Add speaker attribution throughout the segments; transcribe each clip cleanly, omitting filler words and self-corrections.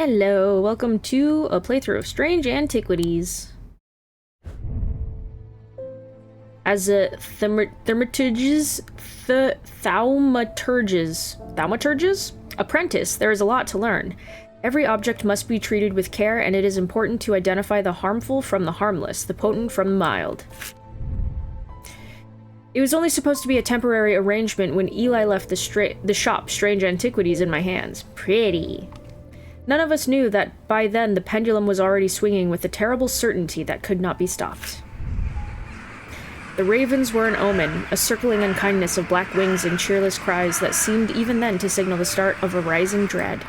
Speaker 1: Hello, welcome to a playthrough of Strange Antiquities. As a Thaumaturgist apprentice, there is a lot to learn. Every object must be treated with care, and it is important to identify the harmful from the harmless, the potent from the mild. It was only supposed to be a temporary arrangement when Eli left the shop Strange Antiquities in my hands. Pretty. None of us knew that by then the pendulum was already swinging with a terrible certainty that could not be stopped. The ravens were an omen, a circling unkindness of black wings and cheerless cries that seemed even then to signal the start of a rising dread.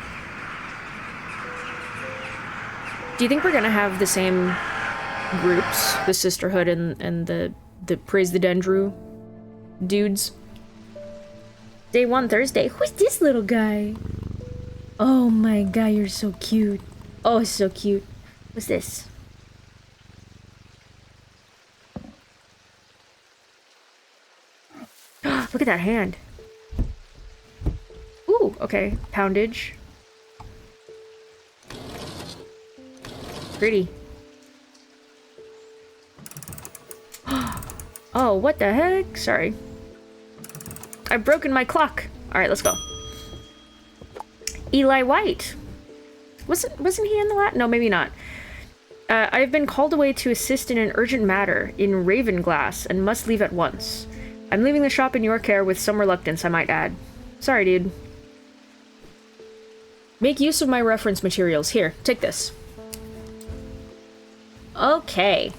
Speaker 1: Do you think we're gonna have the same groups, the Sisterhood and the Praise the Dendru dudes? Day 1 Thursday. Who's this little guy? Oh my god, you're so cute. Oh, so cute. What's this? Look at that hand. Ooh, okay. Poundage. Pretty. Oh, what the heck? Sorry. I've broken my clock. Alright, let's go. Eli White. Wasn't he in the last? No, maybe not. I have been called away to assist in an urgent matter in Ravenglass and must leave at once. I'm leaving the shop in your care with some reluctance, I might add. Sorry, dude. Make use of my reference materials. Here, take this. Okay.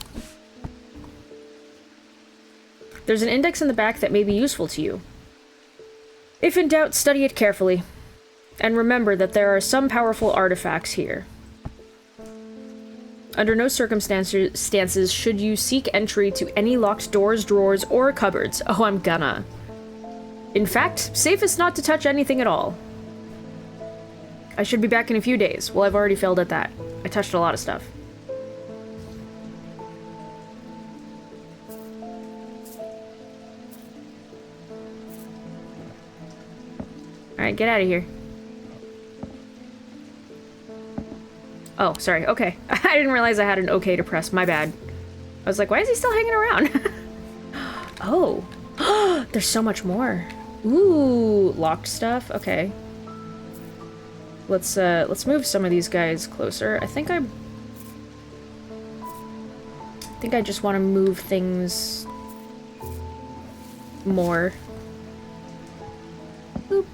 Speaker 1: There's an index in the back that may be useful to you. If in doubt, study it carefully. And remember that there are some powerful artifacts here. Under no circumstances should you seek entry to any locked doors, drawers, or cupboards. Oh, I'm gonna. In fact, safest not to touch anything at all. I should be back in a few days. Well, I've already failed at that. I touched a lot of stuff. Alright, get out of here. Oh, sorry. Okay. I didn't realize I had an okay to press. My bad. I was like, why is he still hanging around? Oh. There's so much more. Ooh, locked stuff. Okay. Let's move some of these guys closer. I think I just want to move things more. Boop.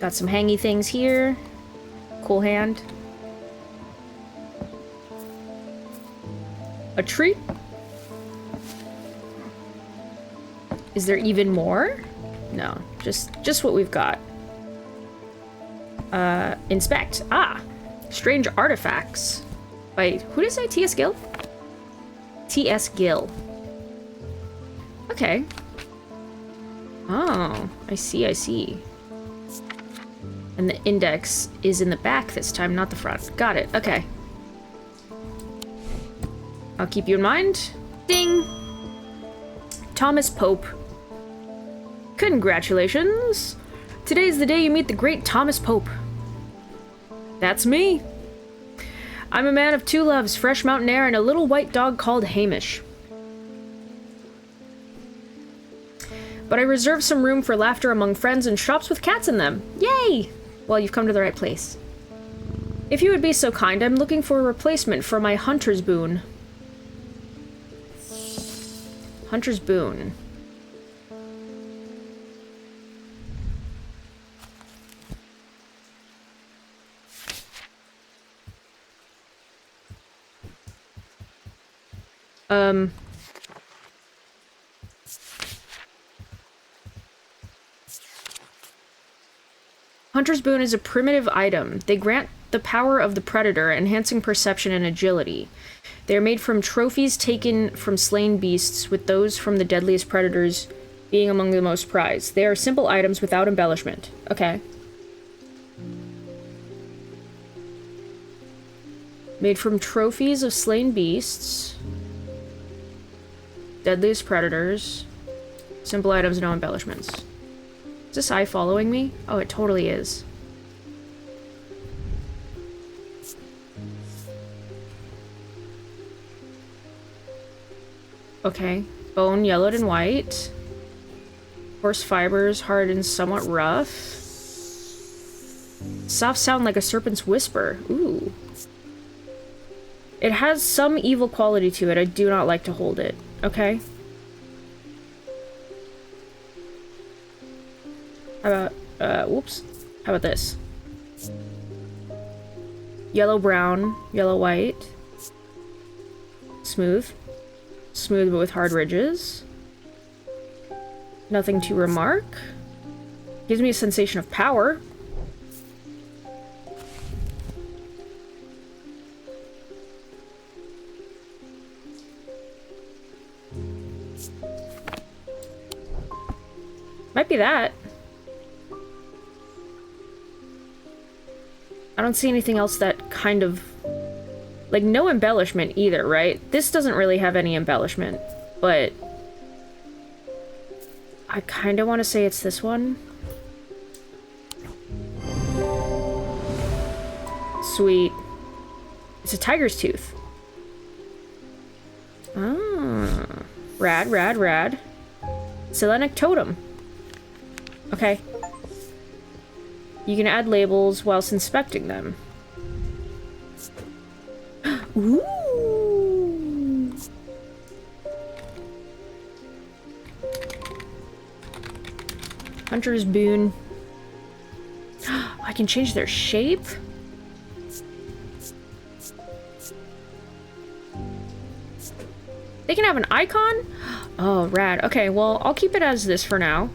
Speaker 1: Got some hangy things here. Cool hand. A treat? Is there even more? No, just what we've got. Inspect. Ah! Strange artifacts. Wait, who did I say? T.S. Gill? T.S. Gill. Okay. Oh, I see. And the index is in the back this time, not the front. Got it, okay. I'll keep you in mind. Ding! Thomas Pope. Congratulations! Today's the day you meet the great Thomas Pope. That's me. I'm a man of two loves, fresh mountain air and a little white dog called Hamish. But I reserve some room for laughter among friends and shops with cats in them. Yay! Well, you've come to the right place. If you would be so kind, I'm looking for a replacement for my hunter's boon. Hunter's boon. Hunter's boon is a primitive item. They grant the power of the predator, enhancing perception and agility. They are made from trophies taken from slain beasts, with those from the deadliest predators being among the most prized. They are simple items without embellishment. Okay. Made from trophies of slain beasts. Deadliest predators. Simple items, no embellishments. Is this eye following me? Oh, it totally is. Okay. Bone, yellowed and white. Coarse fibers, hard and somewhat rough. Soft sound like a serpent's whisper. Ooh. It has some evil quality to it. I do not like to hold it. Okay. How about, whoops. How about this? Yellow brown, yellow white. Smooth. Smooth but with hard ridges. Nothing to remark. Gives me a sensation of power. Might be that. I don't see anything else that kind of... Like, no embellishment either, right? This doesn't really have any embellishment, but... I kind of want to say it's this one. Sweet. It's a tiger's tooth. Ah. Rad, rad, rad. Selenic totem. Okay. You can add labels whilst inspecting them. Ooh. Hunter's boon. I can change their shape? They can have an icon? Oh, rad. Okay, well, I'll keep it as this for now.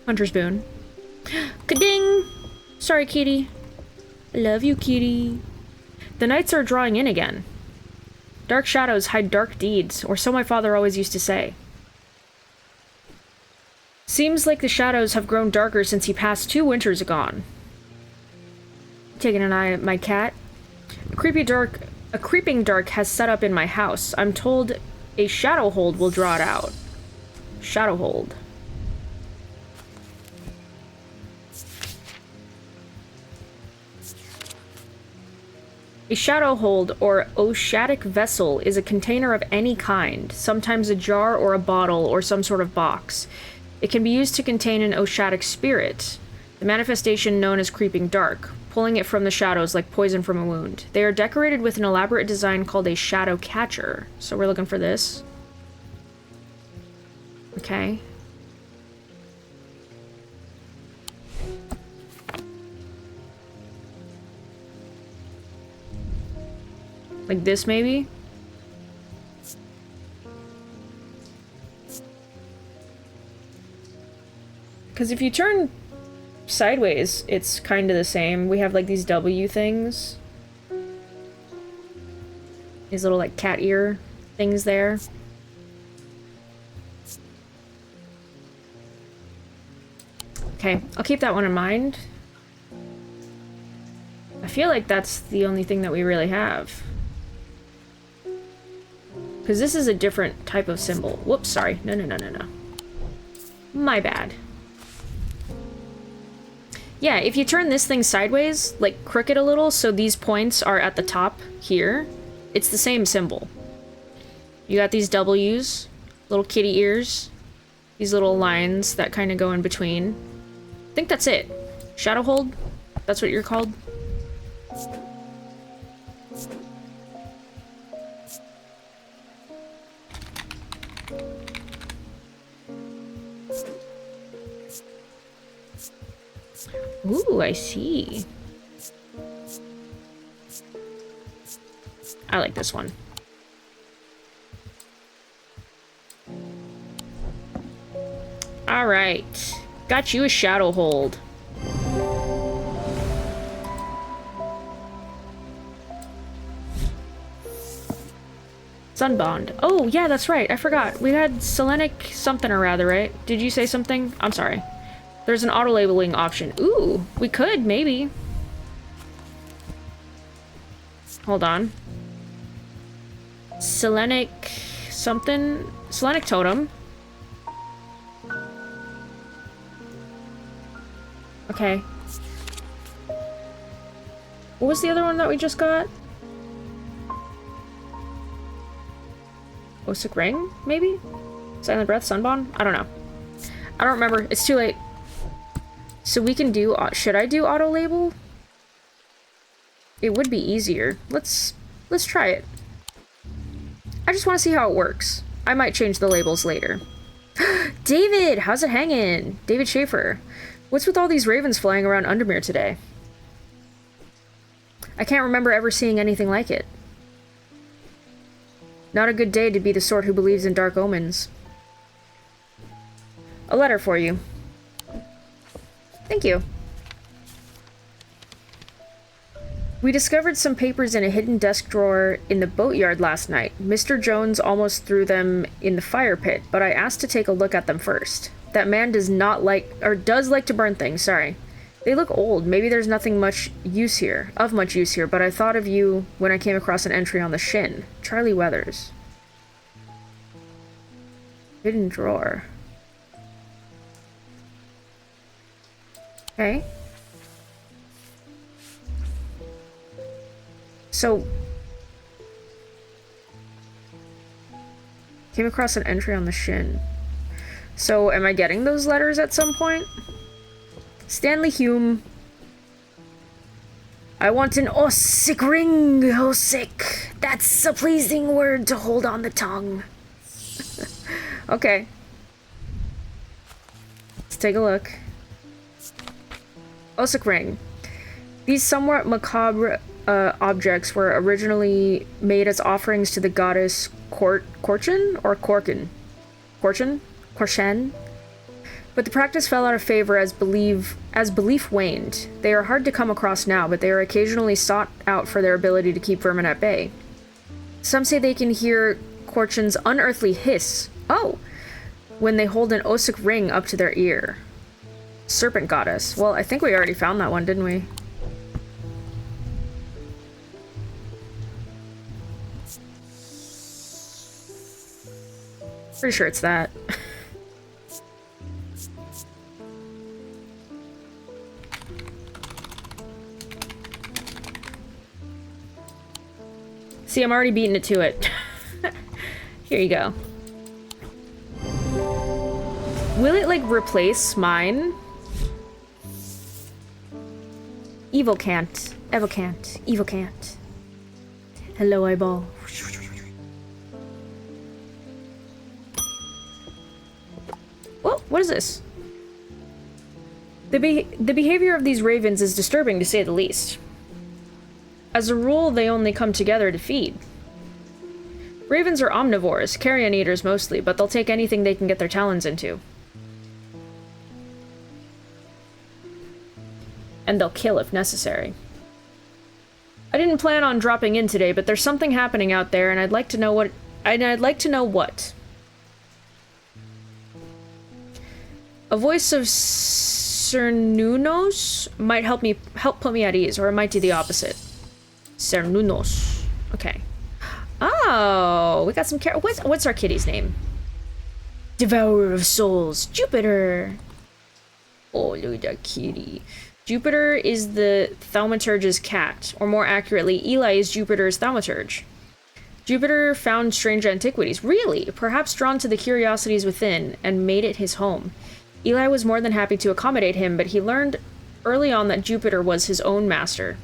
Speaker 1: Hunter's boon. Ka-ding! Sorry, kitty. I love you, kitty. The nights are drawing in again. Dark shadows hide dark deeds, or so my father always used to say. Seems like the shadows have grown darker since he passed 2 winters agone. Taking an eye at my cat. A creeping dark has set up in my house. I'm told a shadow hold will draw it out. Shadow hold. A shadow hold, or oshatic vessel, is a container of any kind, sometimes a jar or a bottle or some sort of box. It can be used to contain an oshatic spirit, the manifestation known as creeping dark, pulling it from the shadows like poison from a wound. They are decorated with an elaborate design called a shadow catcher, so we're looking for this. Okay. Like this, maybe? Because if you turn sideways, it's kind of the same. We have, like, these W things. These little, like, cat ear things there. Okay, I'll keep that one in mind. I feel like that's the only thing that we really have. Because this is a different type of symbol. Whoops, sorry. No, no, no, no, no. My bad. Yeah, if you turn this thing sideways, like crooked a little, so these points are at the top here, it's the same symbol. You got these W's, little kitty ears, these little lines that kind of go in between. I think that's it. Shadow hold? That's what you're called? Ooh, I see. I like this one. All right. Got you a shadow hold. Sunbond. Oh, yeah, that's right. I forgot. We had Selenic something or rather, right? Did you say something? I'm sorry. There's an auto-labeling option. Ooh, we could, maybe. Hold on. Selenic something? Selenic totem. Okay. What was the other one that we just got? Osik Ring, maybe? Silent Breath, Sunbond? I don't know. I don't remember. It's too late. So we can do... should I do auto-label? It would be easier. Let's try it. I just want to see how it works. I might change the labels later. David! How's it hanging? David Schaefer. What's with all these ravens flying around Undermere today? I can't remember ever seeing anything like it. Not a good day to be the sort who believes in dark omens. A letter for you. Thank you. We discovered some papers in a hidden desk drawer in the boatyard last night. Mr. Jones almost threw them in the fire pit, but I asked to take a look at them first. That man does like to burn things, sorry. They look old. Maybe there's nothing much use here, but I thought of you when I came across an entry on the shin. Charlie Weathers. Hidden drawer. Okay. So, came across an entry on the shin. So, am I getting those letters at some point? Stanley Hume. I want an Osik ring, Osik. That's a pleasing word to hold on the tongue. Okay. Let's take a look. Osik ring. These somewhat macabre objects were originally made as offerings to the goddess Korchen or Korken? Korshen? But the practice fell out of favor as belief waned. They are hard to come across now, but they are occasionally sought out for their ability to keep vermin at bay. Some say they can hear Korchen's unearthly hiss, when they hold an Osik ring up to their ear. Serpent goddess. Well, I think we already found that one, didn't we? Pretty sure it's that. See, I'm already beating it to it. Here you go. Will it, like, replace mine? Evil can't. Evil can't. Evil can't. Hello, eyeball. Whoa, what is this? The behavior of these ravens is disturbing, to say the least. As a rule, they only come together to feed. Ravens are omnivores, carrion eaters mostly, but they'll take anything they can get their talons into. And they'll kill if necessary. I didn't plan on dropping in today, but there's something happening out there, and I'd like to know what. A voice of Cernunos might help put me at ease, or it might do the opposite. Cernunos. Okay. Oh, we got some what's our kitty's name? Devourer of souls, Jupiter. Oh, look at that kitty. Jupiter is the Thaumaturgist cat, or more accurately, Eli is Jupiter's thaumaturge. Jupiter found strange antiquities, really, perhaps drawn to the curiosities within, and made it his home. Eli was more than happy to accommodate him, but he learned early on that Jupiter was his own master.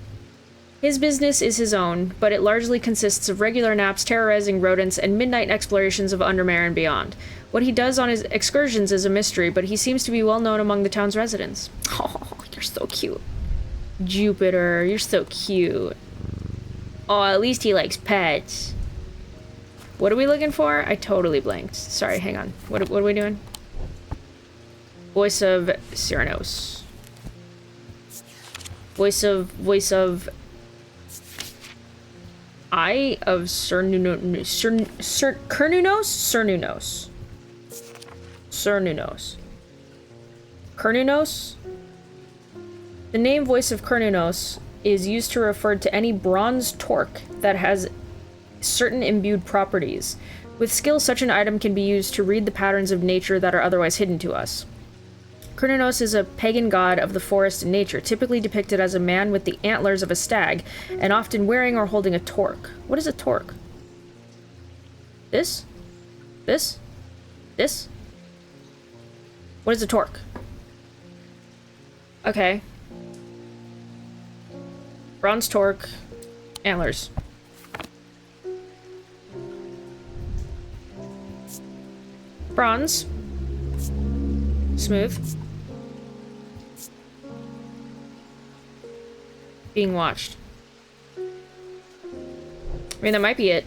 Speaker 1: His business is his own, but it largely consists of regular naps, terrorizing rodents, and midnight explorations of Undermere and beyond. What he does on his excursions is a mystery, but he seems to be well known among the town's residents. Oh, you're so cute. Jupiter, you're so cute. Oh, at least he likes pets. What are we looking for? I totally blanked. Sorry, hang on. What are we doing? Voice of Cyrnos. Voice of Eye of Cernunos? Cernunos? The name Voice of Cernunos is used to refer to any bronze torque that has certain imbued properties. With skill, such an item can be used to read the patterns of nature that are otherwise hidden to us. Cernunos is a pagan god of the forest and nature, typically depicted as a man with the antlers of a stag, and often wearing or holding a torque. What is a torque? This? This? This? What is a torque? Okay. Bronze torque. Antlers. Bronze. Smooth. Being watched. I mean, that might be it.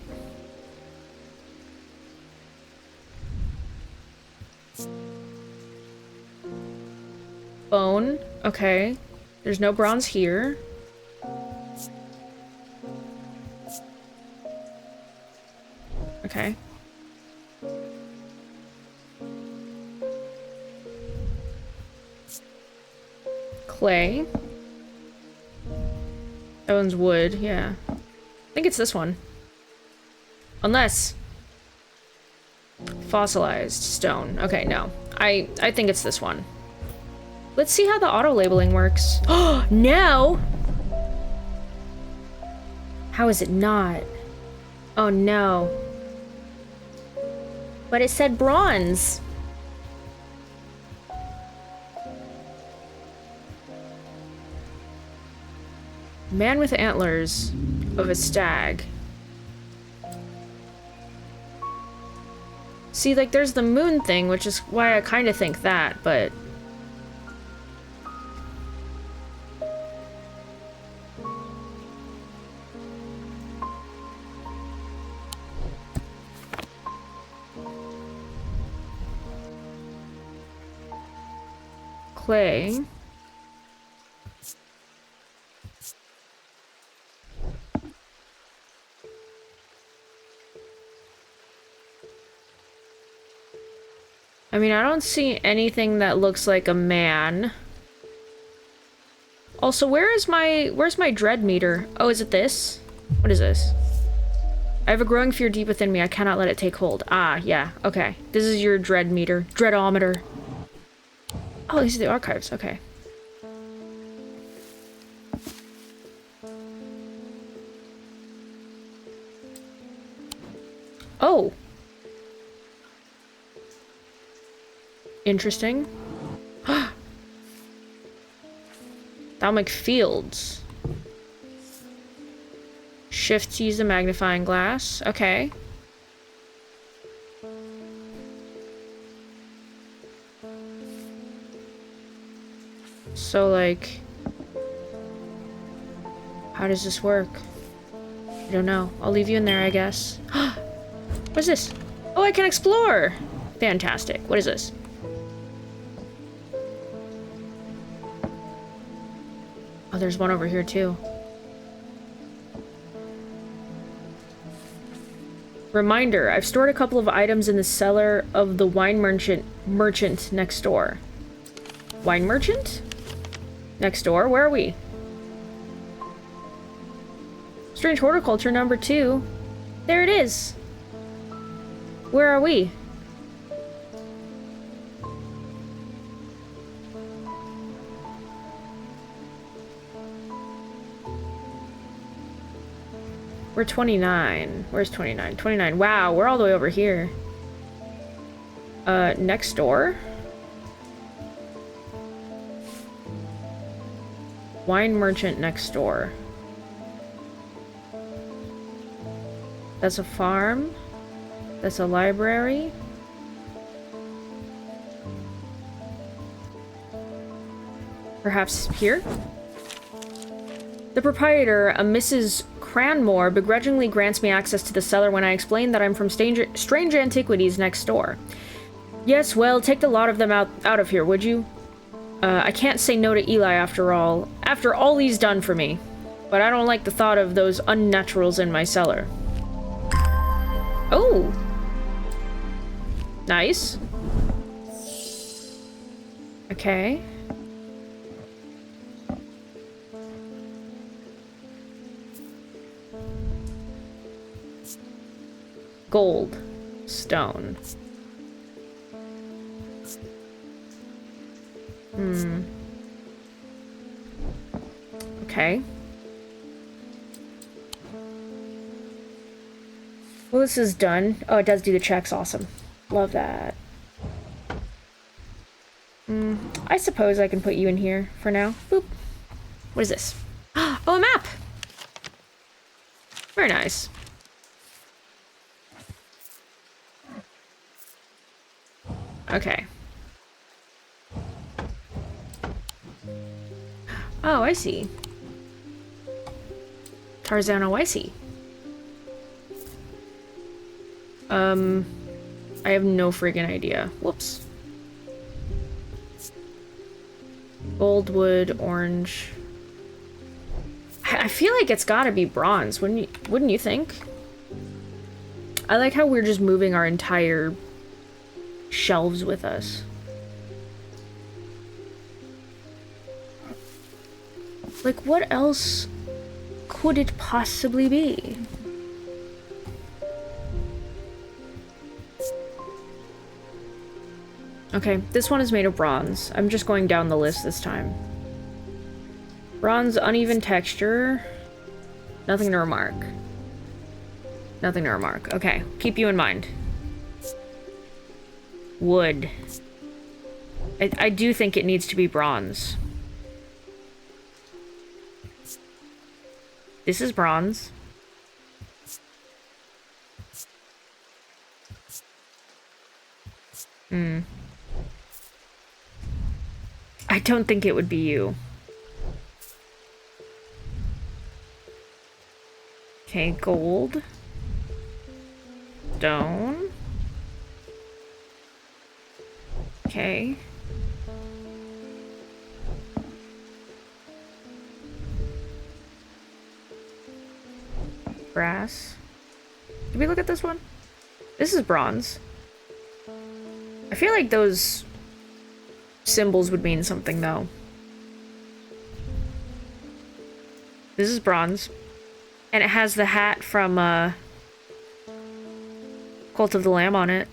Speaker 1: Bone. Okay. There's no bronze here. Okay. Clay. That one's wood, yeah. I think it's this one. Unless... Fossilized stone. Okay, no. I think it's this one. Let's see how the auto-labeling works. Oh, no! How is it not? Oh, no. But it said bronze. Man with antlers of a stag. See, like, there's the moon thing, which is why I kind of think that, but... Clay. I mean, I don't see anything that looks like a man. Also, where's my dread meter? Oh, is it this? What is this? I have a growing fear deep within me. I cannot let it take hold. Ah, yeah. Okay. This is your dread meter. Dreadometer. Oh, these are the archives. Okay. Oh. Interesting. Thaumaturgist fields. Shift to use the magnifying glass. Okay. So, like... How does this work? I don't know. I'll leave you in there, I guess. What's this? Oh, I can explore! Fantastic. What is this? Oh, there's one over here, too. Reminder, I've stored a couple of items in the cellar of the wine merchant next door. Wine merchant? Next door? Where are we? Strange Horticulture number 2. There it is. Where are we? We're 29. Where's 29? 29. Wow, we're all the way over here. Next door. Wine merchant next door. That's a farm. That's a library. Perhaps here? The proprietor, a Mrs. Cranmore, begrudgingly grants me access to the cellar when I explain that I'm from Strange Antiquities next door. Yes, well, take the lot of them out of here, would you? I can't say no to Eli after all he's done for me. But I don't like the thought of those unnaturals in my cellar. Oh! Nice. Okay. Gold. Stone. Okay. Well, this is done. Oh, it does do the checks. Awesome. Love that. I suppose I can put you in here for now. Boop. What is this? Oh, a map! Very nice. Okay. Oh, I see. Tarzano, I see. I have no friggin' idea. Whoops. Goldwood, orange. I feel like it's gotta be bronze, wouldn't you think? I like how we're just moving our entire shelves with us. Like, what else could it possibly be? Okay, this one is made of bronze. I'm just going down the list this time. Bronze, uneven texture. Nothing to remark. Nothing to remark. Okay, keep you in mind. Wood. I do think it needs to be bronze. This is bronze. I don't think it would be you. Okay, gold. Stone. Okay. Brass. Did we look at this one? This is bronze. I feel like those symbols would mean something, though. This is bronze. And it has the hat from, Cult of the Lamb on it.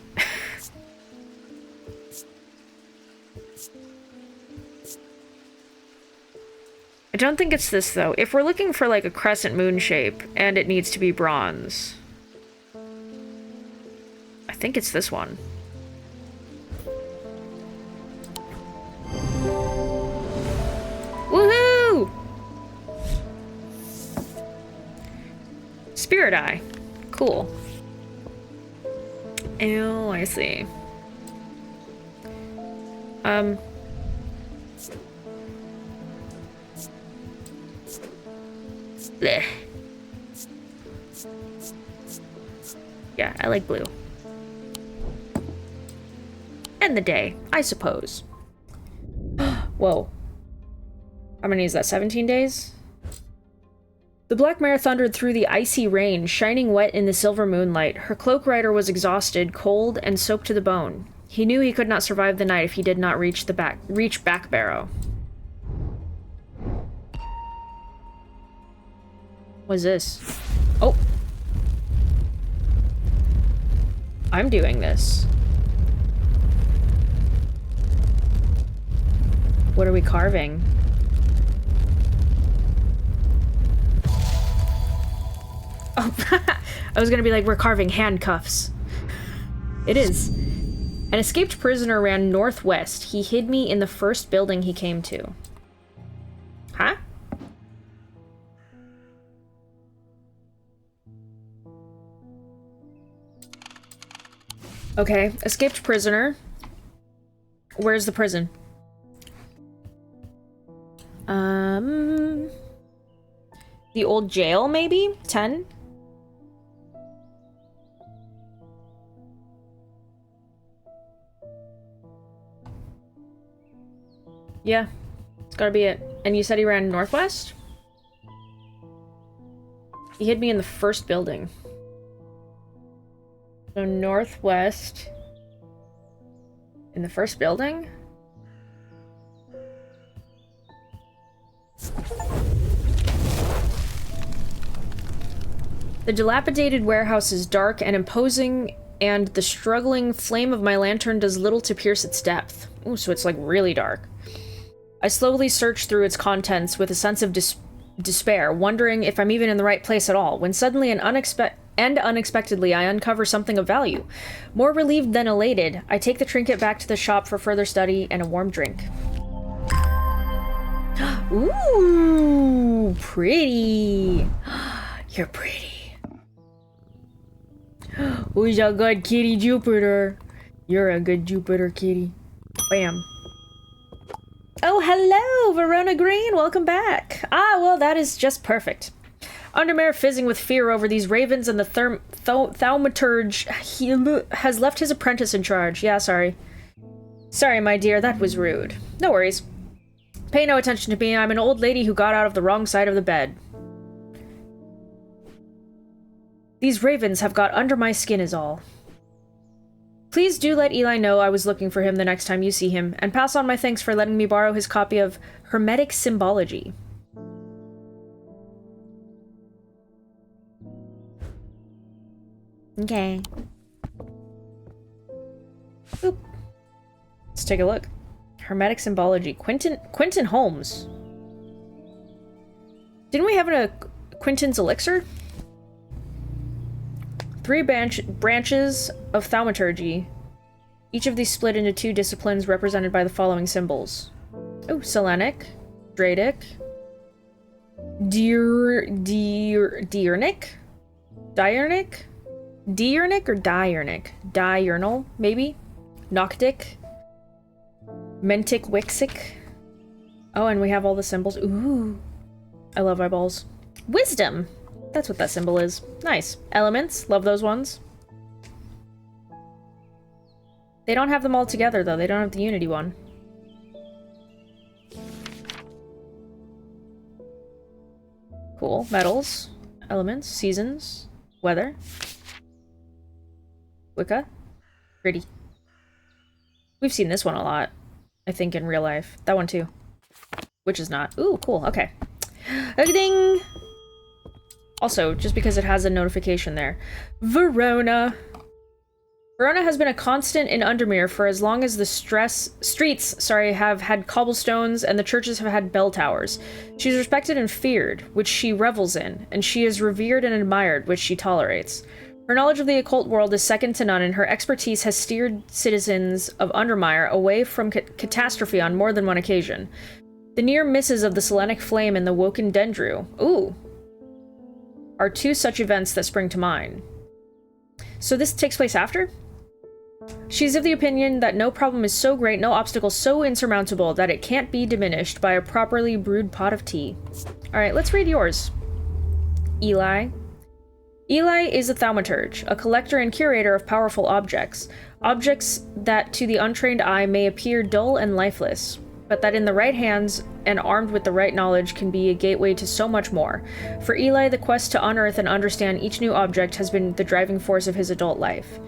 Speaker 1: I don't think it's this, though. If we're looking for, like, a crescent moon shape, and it needs to be bronze, I think it's this one. Woohoo! Spirit Eye. Cool. Oh, I see. Blech. Yeah, I like blue. End the day, I suppose. Whoa. How many is that? 17 days? The black mare thundered through the icy rain, shining wet in the silver moonlight. Her cloak rider was exhausted, cold, and soaked to the bone. He knew he could not survive the night if he did not reach Back Barrow. What's this? Oh. I'm doing this. What are we carving? Oh, I was gonna be like, we're carving handcuffs. It is. An escaped prisoner ran northwest. He hid me in the first building he came to. Huh? Okay, escaped prisoner. Where's the prison? The old jail, maybe? 10? Yeah, it's gotta be it. And you said he ran northwest? He hid me in the first building. So northwest in the first building? The dilapidated warehouse is dark and imposing, and the struggling flame of my lantern does little to pierce its depth. Ooh, so it's like really dark. I slowly search through its contents with a sense of despair, wondering if I'm even in the right place at all, when suddenly an And unexpectedly, I uncover something of value. More relieved than elated, I take the trinket back to the shop for further study and a warm drink. Ooh, pretty. You're pretty. Who's a good kitty, Jupiter? You're a good Jupiter kitty. Bam. Oh, hello, Verona Green. Welcome back. Ah, well, that is just perfect. Undermare fizzing with fear over these ravens, and the Thaumaturgist has left his apprentice in charge. Yeah, sorry. Sorry, my dear, that was rude. No worries. Pay no attention to me. I'm an old lady who got out of the wrong side of the bed. These ravens have got under my skin is all. Please do let Eli know I was looking for him the next time you see him, and pass on my thanks for letting me borrow his copy of Hermetic Symbology. Okay. Oop. Let's take a look. Hermetic Symbology. Quentin Holmes. Didn't we have a Quentin's Elixir? 3 branches of thaumaturgy. Each of these split into 2 disciplines represented by the following symbols. Oh, Selenic, Dradic, Diurnic, Diurnic or Diurnic? Diurnal, maybe? Noctic. Mentic Wixic. Oh, and we have all the symbols. Ooh. I love eyeballs. Wisdom! That's what that symbol is. Nice. Elements. Love those ones. They don't have them all together, though. They don't have the Unity one. Cool. Metals. Elements. Seasons. Weather. Wicca. Pretty. We've seen this one a lot, I think, in real life. That one, too. Which is not. Ooh, cool. Okay. Ding! Also, just because it has a notification there. Verona. Verona has been a constant in Undermere for as long as the streets have had cobblestones and the churches have had bell towers. She's respected and feared, which she revels in, and she is revered and admired, which she tolerates. Her knowledge of the occult world is second to none, and her expertise has steered citizens of Undermire away from catastrophe on more than one occasion. The near misses of the Selenic Flame and the Woken Dendru, are 2 such events that spring to mind. So this takes place after? She's of the opinion that no problem is so great, no obstacle so insurmountable, that it can't be diminished by a properly brewed pot of tea. Alright, let's read yours. Eli. Eli is a thaumaturge, a collector and curator of powerful objects. Objects that to the untrained eye may appear dull and lifeless, but that in the right hands and armed with the right knowledge can be a gateway to so much more. For Eli, the quest to unearth and understand each new object has been the driving force of his adult life.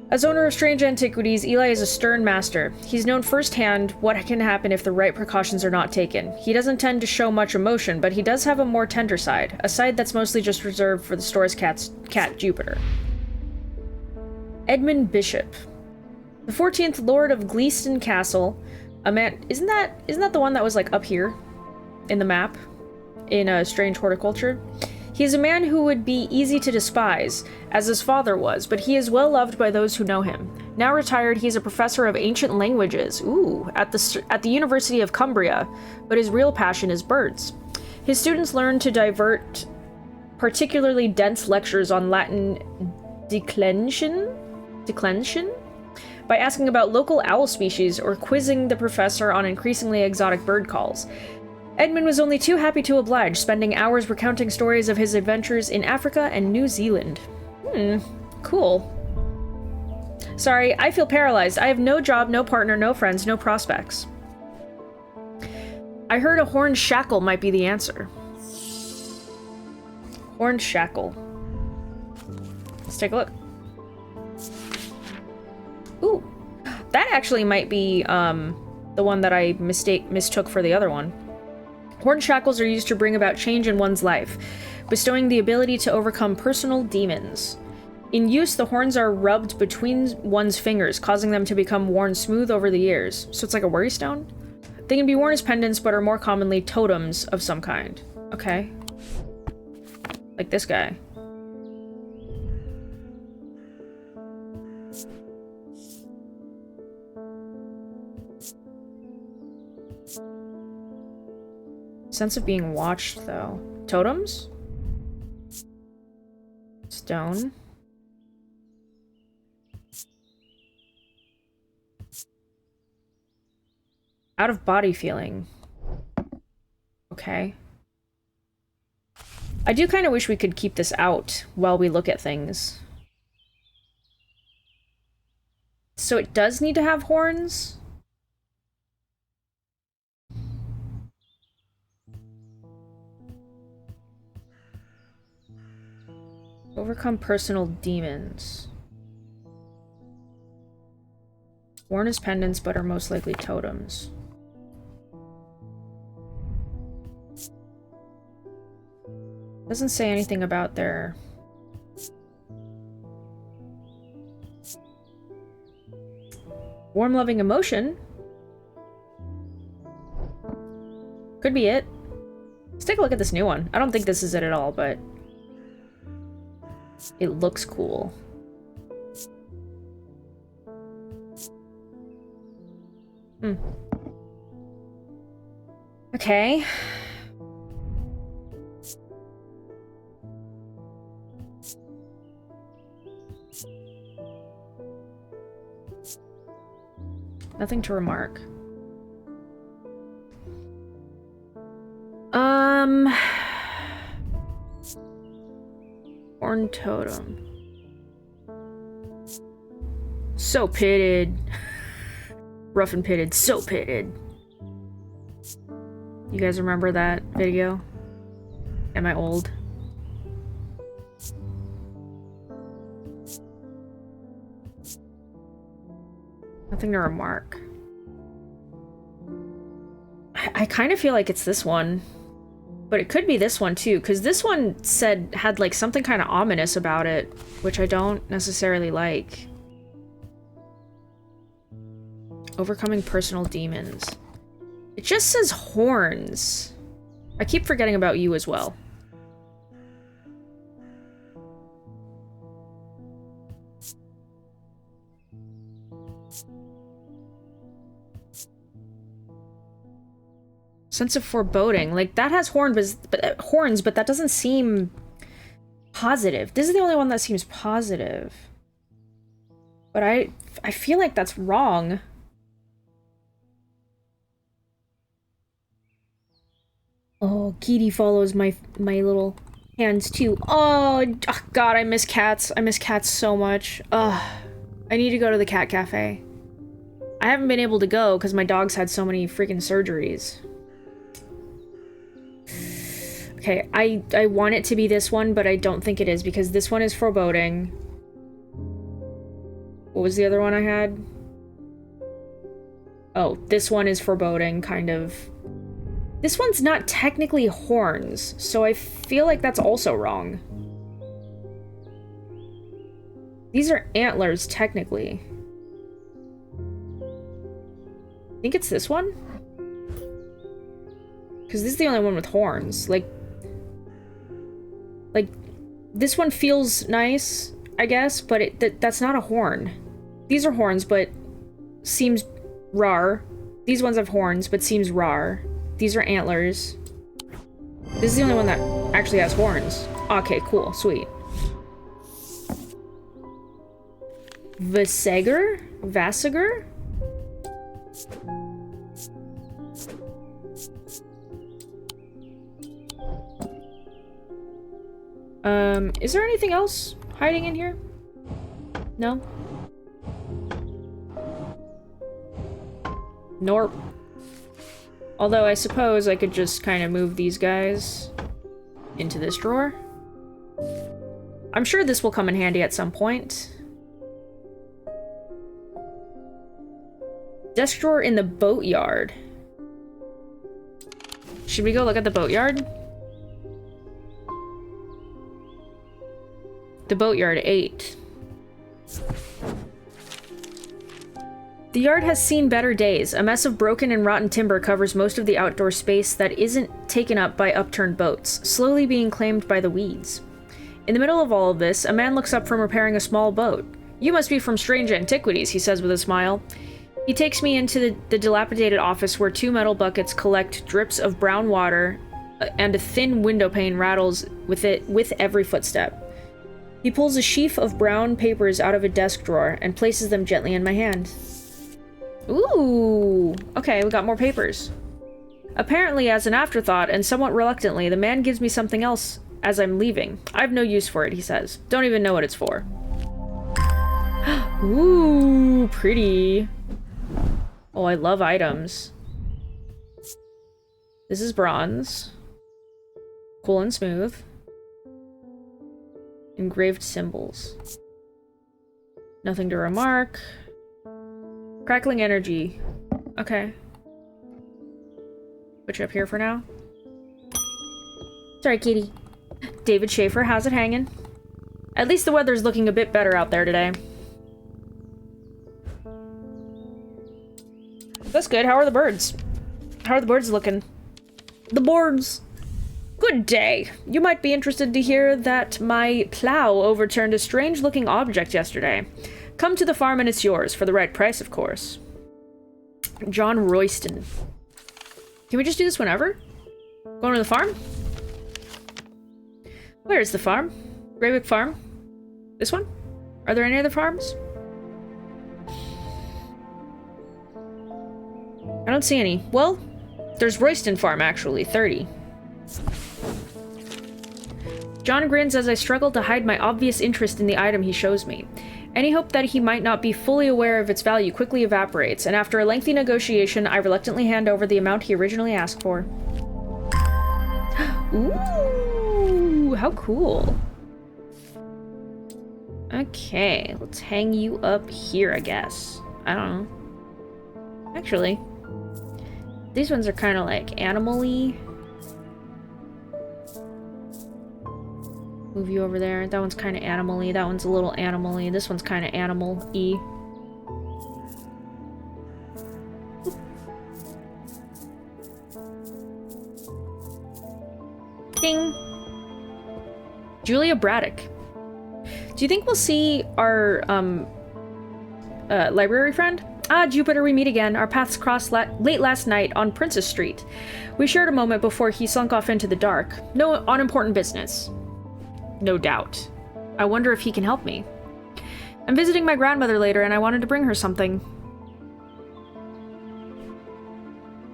Speaker 1: As owner of Strange Antiquities, Eli is a stern master. He's known firsthand what can happen if the right precautions are not taken. He doesn't tend to show much emotion, but he does have a more tender side, a side that's mostly just reserved for the store's cat Jupiter. Edmund Bishop. The 14th Lord of Gleeston Castle, a man— isn't that the one that was, like, up here in the map in Strange Horticulture? He is a man who would be easy to despise, as his father was, but he is well loved by those who know him. Now retired, he is a professor of ancient languages, at the University of Cumbria, but his real passion is birds. His students learn to divert particularly dense lectures on Latin declension by asking about local owl species or quizzing the professor on increasingly exotic bird calls. Edmund was only too happy to oblige, spending hours recounting stories of his adventures in Africa and New Zealand. Cool. Sorry, I feel paralyzed. I have no job, no partner, no friends, no prospects. I heard a horned shackle might be the answer. Horned shackle. Let's take a look. Ooh. That actually might be, the one that I mistook for the other one. Horned shackles are used to bring about change in one's life, bestowing the ability to overcome personal demons. In use, the horns are rubbed between one's fingers, causing them to become worn smooth over the ears. So it's like a worry stone? They can be worn as pendants, but are more commonly totems of some kind. Okay. Like this guy. Sense of being watched, though. Totems? Stone. Out of body feeling. Okay. I do kind of wish we could keep this out while we look at things. So it does need to have horns? Overcome personal demons. Worn as pendants, but are most likely totems. Doesn't say anything about their... Warm, loving emotion? Could be it. Let's take a look at this new one. I don't think this is it at all, but... it looks cool. Okay. Nothing to remark. Horn totem. So pitted. Rough and pitted. So pitted. You guys remember that video? Am I old? Nothing to remark. I kind of feel like it's this one. But it could be this one too, because this one had like something kind of ominous about it, which I don't necessarily like. Overcoming personal demons. It just says horns. I keep forgetting about you as well. Sense of foreboding. Like, that has horns, but that doesn't seem positive. This is the only one that seems positive. But I feel like that's wrong. Oh, Kitty follows my little hands too. Oh, God, I miss cats. I miss cats so much. Ugh. I need to go to the cat cafe. I haven't been able to go because my dog's had so many freaking surgeries. Okay, I want it to be this one, but I don't think it is, because this one is foreboding. What was the other one I had? Oh, this one is foreboding, kind of. This one's not technically horns, so I feel like that's also wrong. These are antlers, technically. I think it's this one? Because this is the only one with horns. Like, this one feels nice, I guess, but that's not a horn. These are horns, but seems rar. These ones have horns, but seems rar. These are antlers. This is the only one that actually has horns. Okay, cool, sweet. Vasager? Is there anything else hiding in here? No? Nope. Although I suppose I could just kind of move these guys into this drawer. I'm sure this will come in handy at some point. Desk drawer in the boatyard. Should we go look at the boatyard? The boatyard 8. The yard has seen better days. A mess of broken and rotten timber covers most of the outdoor space that isn't taken up by upturned boats, slowly being claimed by the weeds. In the middle of all of this, a man looks up from repairing a small boat. "You must be from Strange Antiquities," he says with a smile. He takes me into the dilapidated office where 2 metal buckets collect drips of brown water and a thin window pane rattles with every footstep. He pulls a sheaf of brown papers out of a desk drawer and places them gently in my hand. Ooh! Okay, we got more papers. Apparently, as an afterthought, and somewhat reluctantly, the man gives me something else as I'm leaving. I have no use for it, he says. Don't even know what it's for. Ooh, pretty. Oh, I love items. This is bronze. Cool and smooth. Engraved symbols. Nothing to remark. Crackling energy. Okay. Put you up here for now. Sorry, kitty. David Schaefer has it hanging. At least the weather's looking a bit better out there today. That's good. How are the birds? How are the birds looking? The birds! Good day. You might be interested to hear that my plow overturned a strange-looking object yesterday. Come to the farm and it's yours, for the right price, of course. John Royston. Can we just do this whenever? Going to the farm? Where is the farm? Greywick Farm? This one? Are there any other farms? I don't see any. Well, there's Royston Farm, actually. 30. John grins as I struggle to hide my obvious interest in the item he shows me. Any hope that he might not be fully aware of its value quickly evaporates, and after a lengthy negotiation, I reluctantly hand over the amount he originally asked for. Ooh, how cool. Okay, let's hang you up here, I guess. I don't know. Actually, these ones are kind of like animal-y. Move you over there. That one's kind of animal-y. That one's a little animal-y. This one's kind of animal-y. Ding! Julia Braddock. Do you think we'll see our, library friend? Ah, Jupiter, we meet again. Our paths crossed late last night on Princess Street. We shared a moment before he slunk off into the dark. No unimportant business. No doubt. I wonder if he can help me. I'm visiting my grandmother later, and I wanted to bring her something.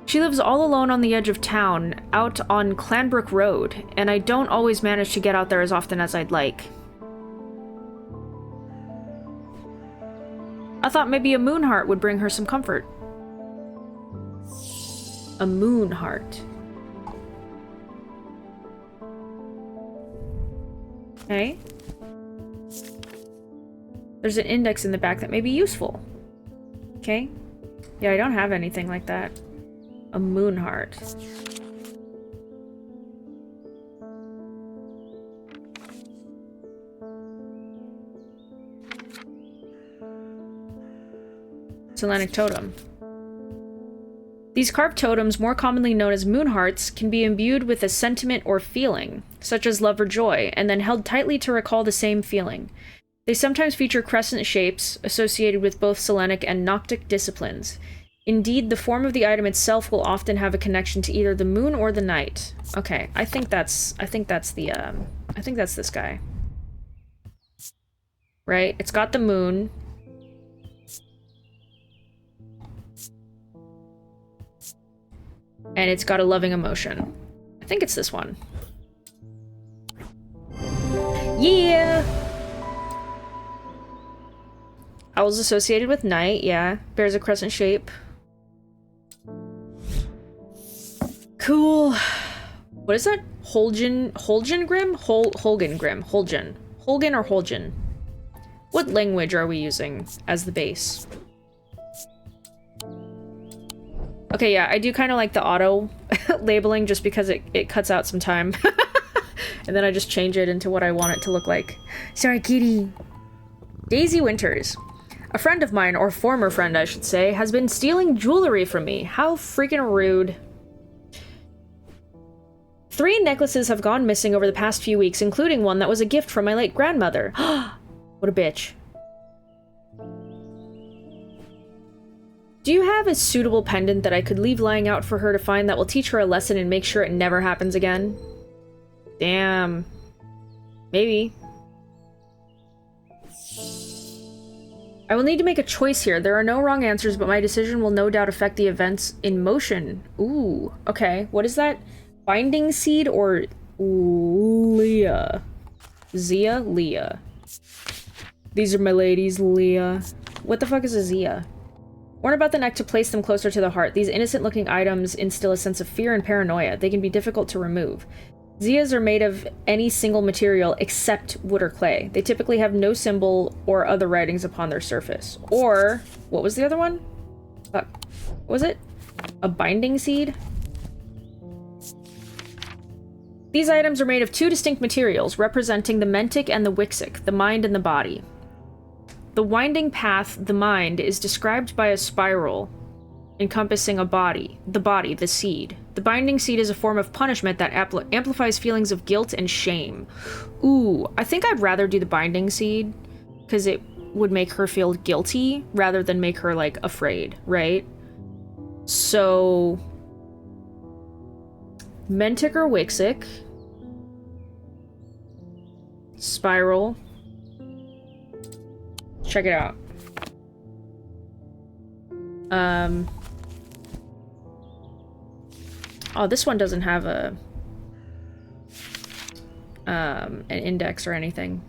Speaker 1: She lives all alone on the edge of town, out on Clanbrook Road, and I don't always manage to get out there as often as I'd like. I thought maybe a moon heart would bring her some comfort. A moon heart. Okay. There's an index in the back that may be useful. Okay. Yeah, I don't have anything like that. A moon heart. Selenic totem. These carved totems, more commonly known as moon hearts, can be imbued with a sentiment or feeling, such as love or joy, and then held tightly to recall the same feeling. They sometimes feature crescent shapes associated with both Selenic and Noctic disciplines. Indeed, the form of the item itself will often have a connection to either the moon or the night. Okay, I think that's this guy. Right? It's got the moon. And it's got a loving emotion. I think it's this one. Yeah! Owls associated with night, yeah. Bears a crescent shape. Cool. What is that? Holgen Grim? Holgen Grim. Holgen or Holgen? What language are we using as the base? Okay, yeah, I do kind of like the auto labeling just because it cuts out some time. And then I just change it into what I want it to look like. Sorry, kitty. Daisy Winters. A friend of mine, or former friend I should say, has been stealing jewelry from me. How freaking rude. 3 necklaces have gone missing over the past few weeks, including one that was a gift from my late grandmother. What a bitch. Do you have a suitable pendant that I could leave lying out for her to find that will teach her a lesson and make sure it never happens again? Damn. Maybe. I will need to make a choice here. There are no wrong answers, but my decision will no doubt affect the events in motion. Ooh, okay. What is that? Binding seed or Leah? Zia? Leah. These are my ladies, Leah. What the fuck is a Zia? Worn about the neck to place them closer to the heart. These innocent-looking items instill a sense of fear and paranoia. They can be difficult to remove. Zias are made of any single material except wood or clay. They typically have no symbol or other writings upon their surface. Or, what was the other one? What was it? A binding seed? These items are made of two distinct materials, representing the mentic and the wixic, the mind and the body. The winding path, the mind, is described by a spiral encompassing a body, the seed. The binding seed is a form of punishment that amplifies feelings of guilt and shame. Ooh, I think I'd rather do the binding seed, because it would make her feel guilty rather than make her, like, afraid, right? So, mentic or wixic, spiral. Check it out. Oh, this one doesn't have a an index or anything.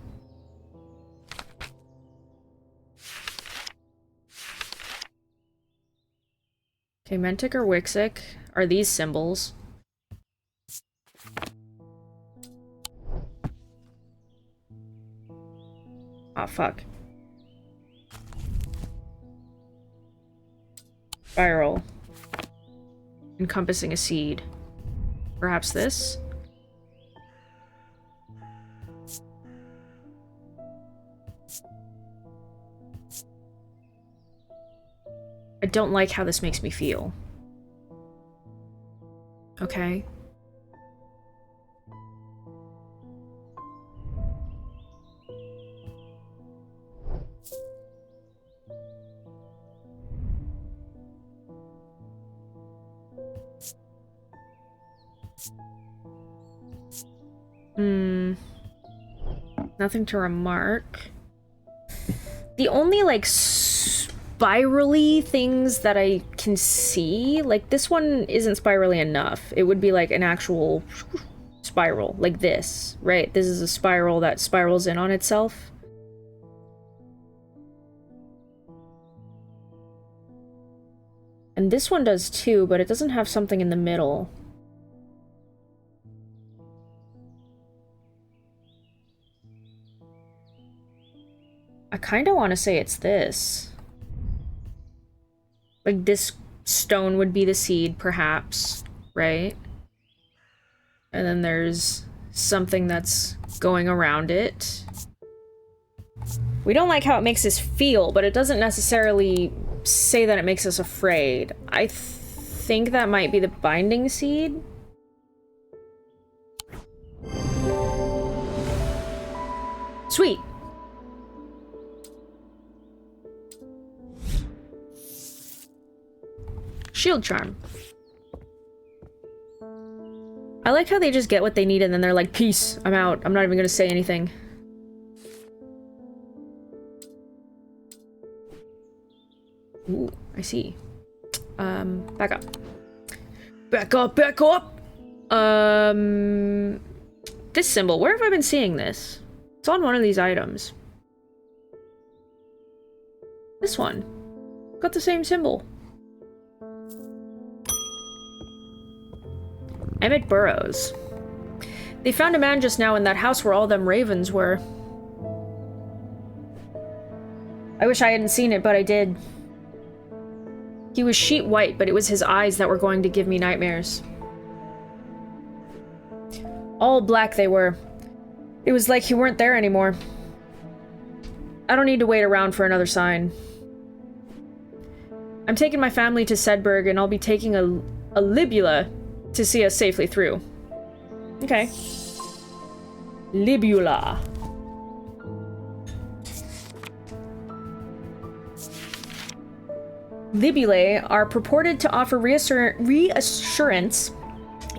Speaker 1: Okay, mentic or wixic are these symbols. Oh, fuck. Spiral. Encompassing a seed. Perhaps this? I don't like how this makes me feel. Okay. Nothing to remark. The only, like, spirally things that I can see, like, this one isn't spirally enough. It would be, like, an actual spiral, like this, right? This is a spiral that spirals in on itself. And this one does too, but it doesn't have something in the middle. I kind of want to say it's this. Like, this stone would be the seed, perhaps, right? And then there's something that's going around it. We don't like how it makes us feel, but it doesn't necessarily say that it makes us afraid. I think that might be the binding seed. Sweet. Shield charm. I like how they just get what they need and then they're like, peace, I'm out. I'm not even gonna say anything. Ooh, I see. Back up. Back up, back up! This symbol, where have I been seeing this? It's on one of these items. This one. Got the same symbol. Emmett Burrows. They found a man just now in that house where all them ravens were. I wish I hadn't seen it, but I did. He was sheet white, but it was his eyes that were going to give me nightmares. All black they were. It was like he weren't there anymore. I don't need to wait around for another sign. I'm taking my family to Sedberg, and I'll be taking a libula to see us safely through. Okay. Libula. libulae are purported to offer reassurance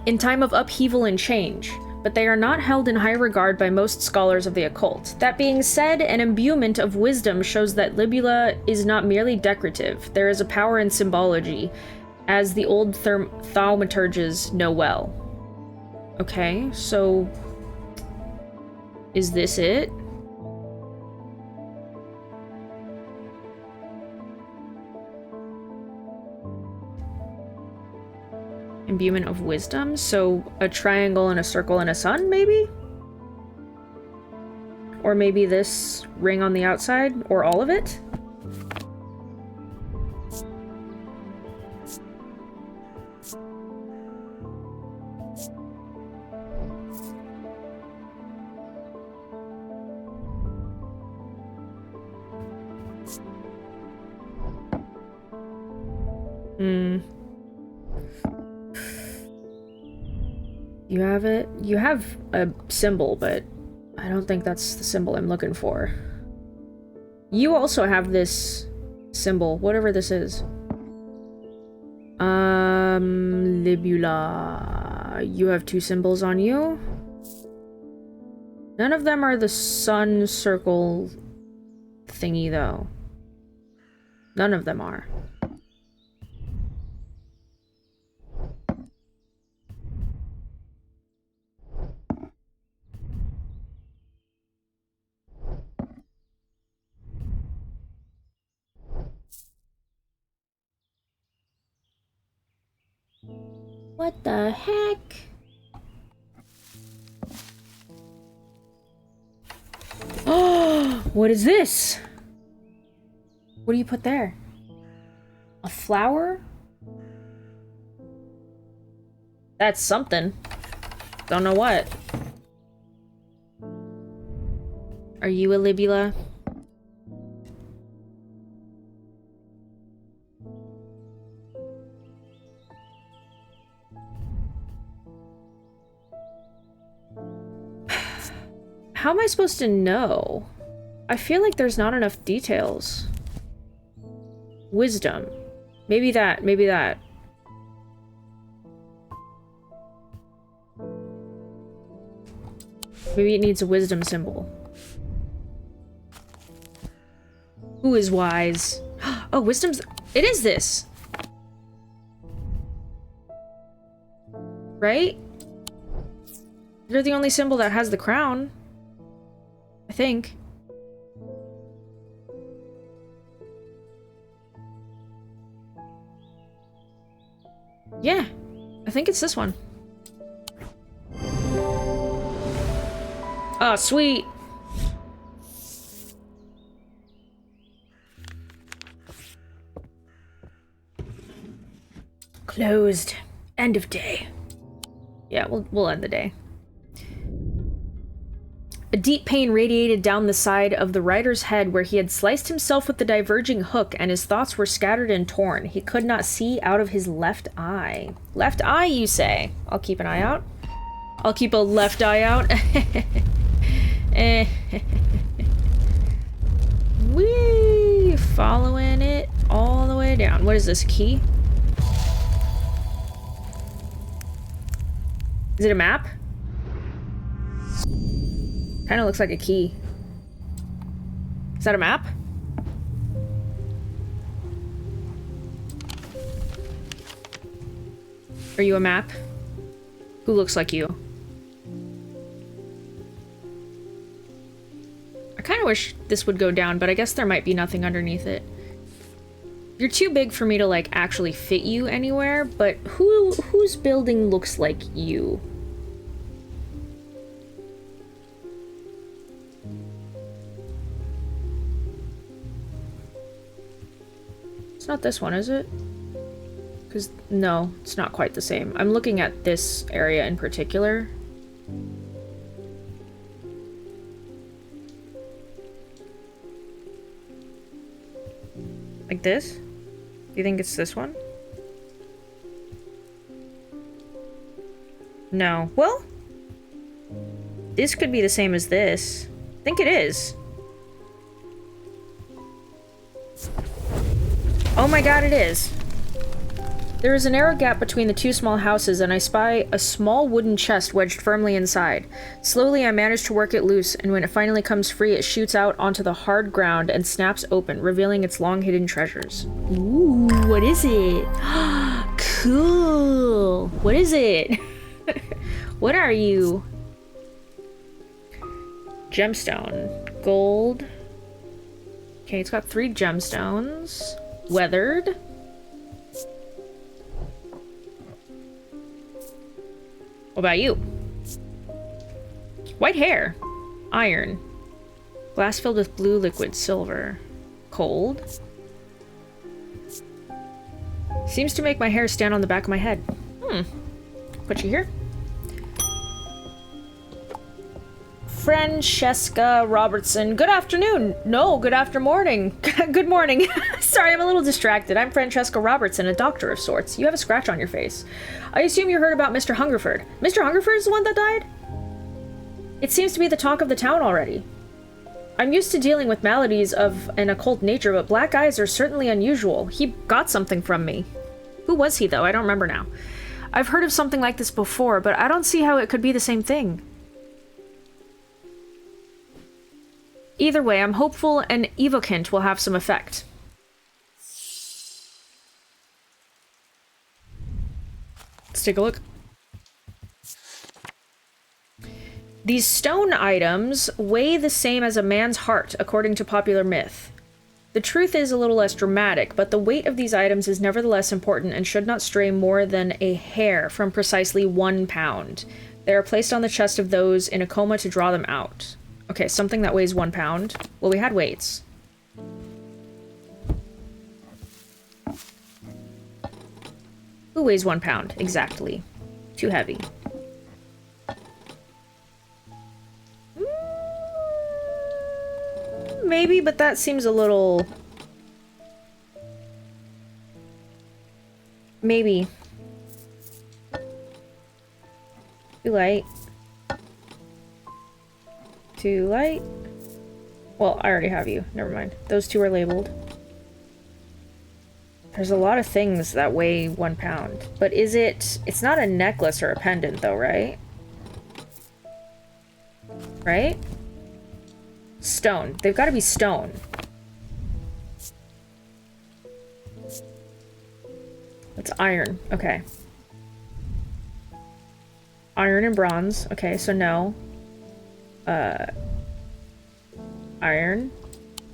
Speaker 1: in time of upheaval and change, but they are not held in high regard by most scholars of the occult. That being said, an imbuement of wisdom shows that libula is not merely decorative. There is a power in symbology, as the old thaumaturgists know well. Okay, so is this it? Imbuement of wisdom, so a triangle and a circle and a sun, maybe? Or maybe this ring on the outside, or all of it? You have it? You have a symbol, but I don't think that's the symbol I'm looking for. You also have this symbol, whatever this is. Libula. You have two symbols on you. None of them are the sun circle thingy, though. None of them are. What the heck? Oh, what is this? What do you put there? A flower? That's something. Don't know what. Are you a libula? How am I supposed to know? I feel like there's not enough details. Wisdom. Maybe that, maybe that. Maybe it needs a wisdom symbol. Who is wise? Oh, wisdom's... It is this! Right? They're the only symbol that has the crown. I think. Yeah, I think it's this one. Oh, sweet. Closed. End of day. Yeah, we'll end the day. A deep pain radiated down the side of the rider's head where he had sliced himself with the diverging hook, and his thoughts were scattered and torn. He could not see out of his left eye. Left eye, you say? I'll keep an eye out. I'll keep a left eye out. Whee! Following it all the way down. What is this, key? Is it a map? Kind of looks like a key. Is that a map? Are you a map? Who looks like you? I kind of wish this would go down, but I guess there might be nothing underneath it. You're too big for me to, like, actually fit you anywhere, but whose building looks like you? Not this one, is it? Because, no, it's not quite the same. I'm looking at this area in particular. Like this? Do you think it's this one? No. Well, this could be the same as this. I think it is. Oh my god, it is. There is a narrow gap between the two small houses, and I spy a small wooden chest wedged firmly inside. Slowly, I manage to work it loose, and when it finally comes free, it shoots out onto the hard ground and snaps open, revealing its long-hidden treasures. Ooh, what is it? Cool. What is it? What are you? Gemstone. Gold. Okay, it's got 3 gemstones. Weathered. What about you? White hair. Iron. Glass filled with blue liquid. Silver. Cold. Seems to make my hair stand on the back of my head. Put you here. Francesca Robertson. Good afternoon. No, good after morning. Good morning. Sorry, I'm a little distracted. I'm Francesca Robertson, a doctor of sorts. You have a scratch on your face. I assume you heard about Mr. Hungerford. Mr. Hungerford is the one that died? It seems to be the talk of the town already. I'm used to dealing with maladies of an occult nature, but black eyes are certainly unusual. He got something from me. Who was he, though? I don't remember now. I've heard of something like this before, but I don't see how it could be the same thing. Either way, I'm hopeful an evocant will have some effect. Let's take a look. These stone items weigh the same as a man's heart, according to popular myth. The truth is a little less dramatic, but the weight of these items is nevertheless important and should not stray more than a hair from precisely 1 pound. They are placed on the chest of those in a coma to draw them out. Okay, something that weighs 1 pound. Well, we had weights. Who weighs 1 pound? Exactly. Too heavy. Maybe, but that seems a little... Maybe. Too light. Too light. Well, I already have you. Never mind. Those 2 are labeled. There's a lot of things that weigh 1 pound. But is it... It's not a necklace or a pendant, though, right? Right? Stone. They've got to be stone. It's iron. Okay. Iron and bronze. Okay, so no. Iron.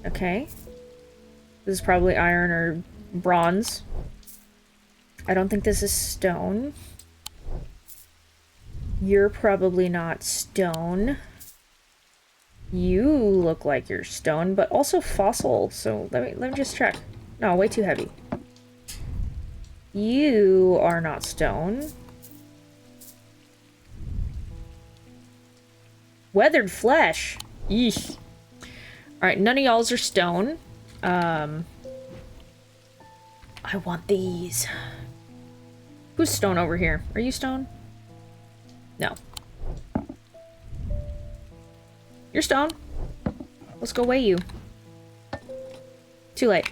Speaker 1: Okay. This is probably iron or bronze. I don't think this is stone. You're probably not stone. You look like you're stone, but also fossil, so let me just check. No, way too heavy. You are not stone. Weathered flesh. Yeesh. Alright, none of y'all's are stone. I want these. Who's stone over here? Are you stone? No. You're stone. Let's go weigh you. Too late.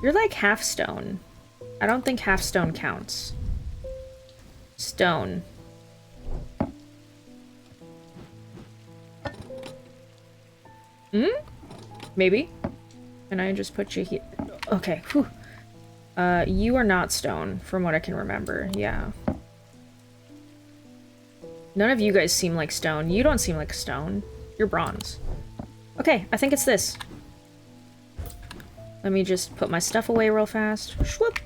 Speaker 1: You're like half stone. I don't think half stone counts. Stone. Maybe. Can I just put you here? Okay. Whew. You are not stone, from what I can remember. Yeah. None of you guys seem like stone. You don't seem like stone. You're bronze. Okay, I think it's this. Let me just put my stuff away real fast. Swoop.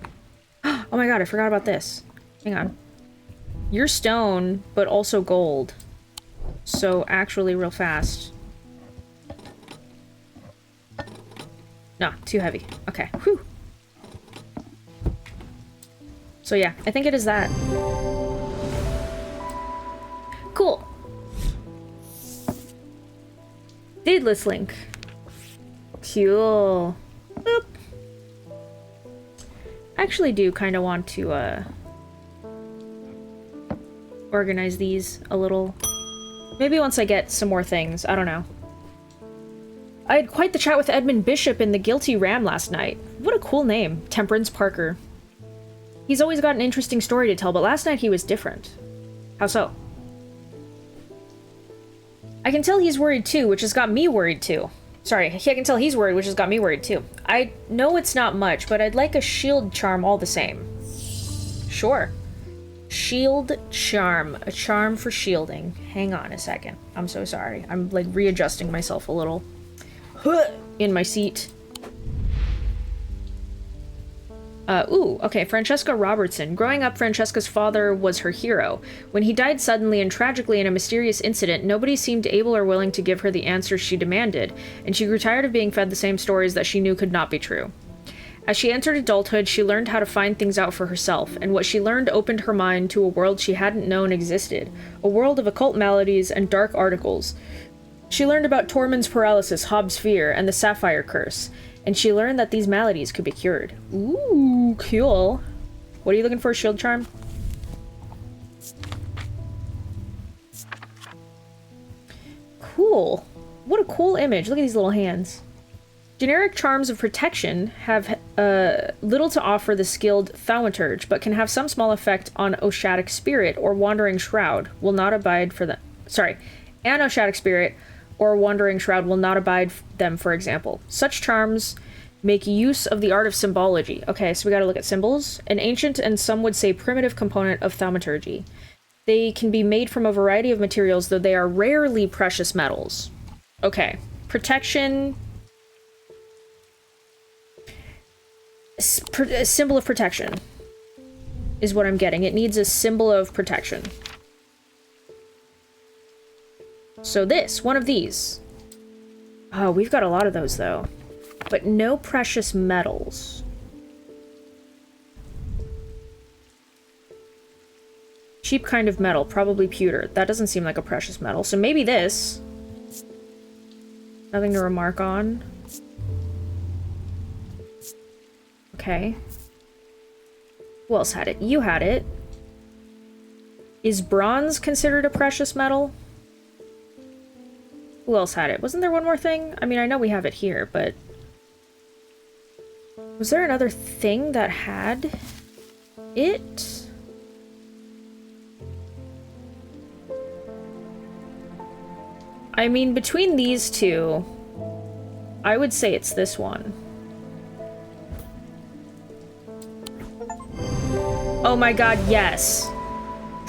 Speaker 1: Oh my god, I forgot about this. Hang on. You're stone, but also gold. So actually real fast. No, too heavy. Okay. Whew. So yeah, I think it is that. Cool. Deedless link. Cool. Boop. I actually do kind of want to organize these a little. Maybe once I get some more things. I don't know. I had quite the chat with Edmund Bishop in The Guilty Ram last night. What a cool name. Temperance Parker. He's always got an interesting story to tell, but last night he was different. How so? I can tell he's worried too, which has got me worried too. Sorry, I can tell he's worried, which has got me worried too. I know it's not much, but I'd like a shield charm all the same. Sure. Shield charm. A charm for shielding. Hang on a second. I'm so sorry. I'm like readjusting myself a little. In my seat. Okay, Francesca Robertson. Growing up, Francesca's father was her hero. When he died suddenly and tragically in a mysterious incident, nobody seemed able or willing to give her the answers she demanded, and she grew tired of being fed the same stories that she knew could not be true. As she entered adulthood, she learned how to find things out for herself, and what she learned opened her mind to a world she hadn't known existed, a world of occult maladies and dark articles. She learned about Tormund's paralysis, Hobbs' fear, and the Sapphire Curse, and she learned that these maladies could be cured. Ooh, cool. What are you looking for, shield charm? Cool. What a cool image. Look at these little hands. Generic charms of protection have little to offer the skilled thaumaturge, but can have some small effect on Oshadic Spirit or Wandering Shroud. Will not abide for them. Sorry, an Oshadic Spirit or Wandering Shroud will not abide them, for example. Such charms make use of the art of symbology. Okay, so we gotta look at symbols. An ancient and some would say primitive component of thaumaturgy. They can be made from a variety of materials, though they are rarely precious metals. Okay, protection. A symbol of protection is what I'm getting. It needs a symbol of protection. So this, one of these. Oh, we've got a lot of those, though. But no precious metals. Cheap kind of metal, probably pewter. That doesn't seem like a precious metal. So maybe this. Nothing to remark on. Okay. Who else had it? You had it. Is bronze considered a precious metal? Who else had it? Wasn't there one more thing? I mean, I know we have it here, but... was there another thing that had it? I mean, between these two, I would say it's this one. Oh my god, yes.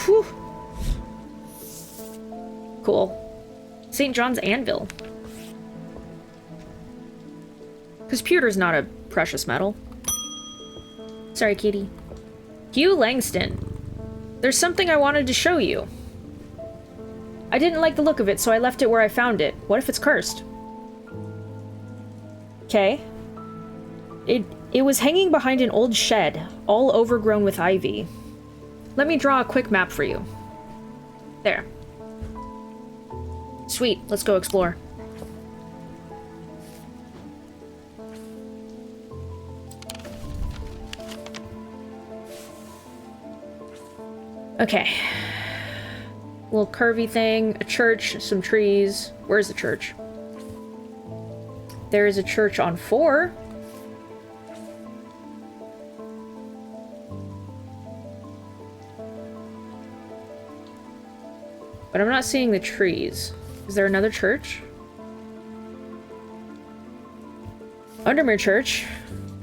Speaker 1: Whew. Cool. St. John's Anvil. Because pewter's not a precious metal. Sorry, kitty. Hugh Langston. There's something I wanted to show you. I didn't like the look of it, so I left it where I found it. What if it's cursed? Okay. It was hanging behind an old shed, all overgrown with ivy. Let me draw a quick map for you. There. Sweet, let's go explore. Okay. Little curvy thing, a church, some trees. Where's the church? There is a church on 4. But I'm not seeing the trees. Is there another church? Undermere Church.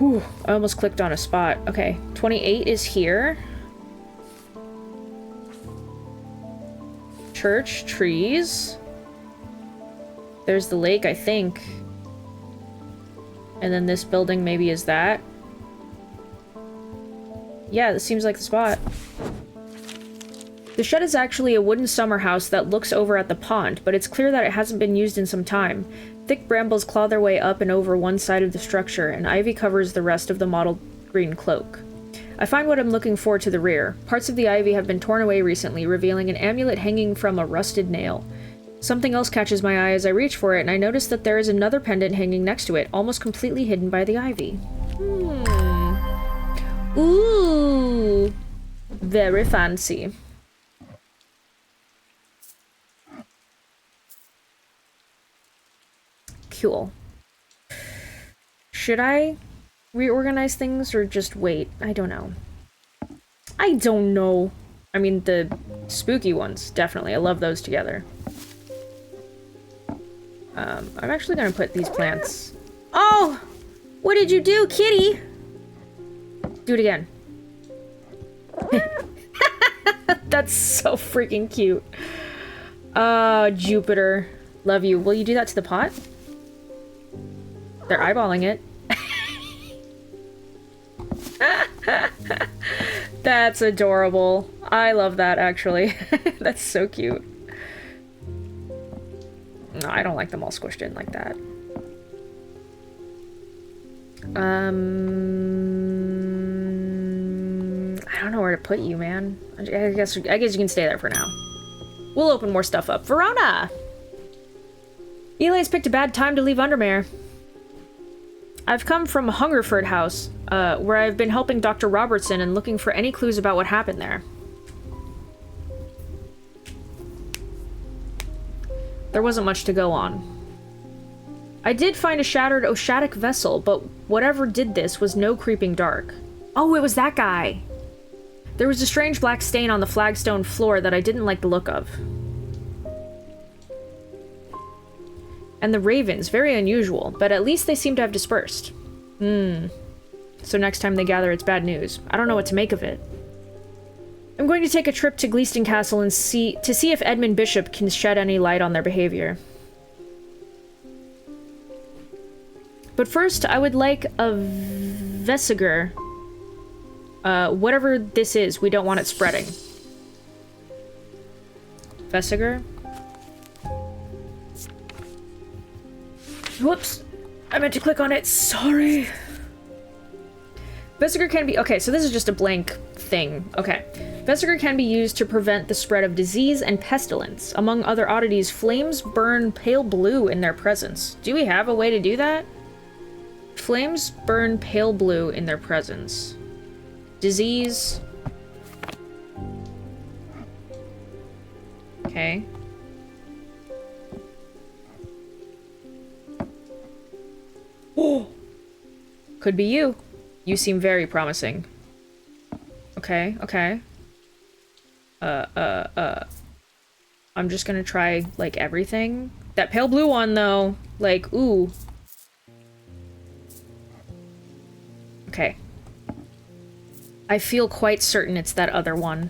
Speaker 1: Ooh, I almost clicked on a spot. Okay, 28 is here. Church, trees. There's the lake, I think. And then this building maybe is that. Yeah, this seems like the spot. The shed is actually a wooden summer house that looks over at the pond, but it's clear that it hasn't been used in some time. Thick brambles claw their way up and over one side of the structure, and ivy covers the rest of the mottled green cloak. I find what I'm looking for to the rear. Parts of the ivy have been torn away recently, revealing an amulet hanging from a rusted nail. Something else catches my eye as I reach for it, and I notice that there is another pendant hanging next to it, almost completely hidden by the ivy. Ooh! Very fancy. Cool. Should I reorganize things or just wait? I don't know. I don't know. I mean, the spooky ones, definitely. I love those together. I'm actually gonna put these plants... Oh! What did you do, kitty? Do it again. That's so freaking cute. Jupiter. Love you. Will you do that to the pot? They're eyeballing it. That's adorable. I love that, actually. That's so cute. No, I don't like them all squished in like that. I don't know where to put you, man. I guess you can stay there for now. We'll open more stuff up. Verona! Eli's picked a bad time to leave Undermere. I've come from Hungerford House, where I've been helping Dr. Robertson and looking for any clues about what happened there. There wasn't much to go on. I did find a shattered Oshatic vessel, but whatever did this was no creeping dark. Oh, it was that guy! There was a strange black stain on the flagstone floor that I didn't like the look of. And the ravens, very unusual, but at least they seem to have dispersed. So next time they gather, it's bad news. I don't know what to make of it. I'm going to take a trip to Gleeston Castle and see if Edmund Bishop can shed any light on their behavior. But first, I would like a Vesiger. Whatever this is, we don't want it spreading. Vesiger? Whoops! I meant to click on it, sorry! Vesiger can be- okay, so this is just a blank thing. Okay. Vesiger can be used to prevent the spread of disease and pestilence. Among other oddities, flames burn pale blue in their presence. Do we have a way to do that? Flames burn pale blue in their presence. Disease. Okay. Oh! Could be you. You seem very promising. Okay, okay. I'm just gonna try, like, everything. That pale blue one, though. Like, ooh. Okay. I feel quite certain it's that other one.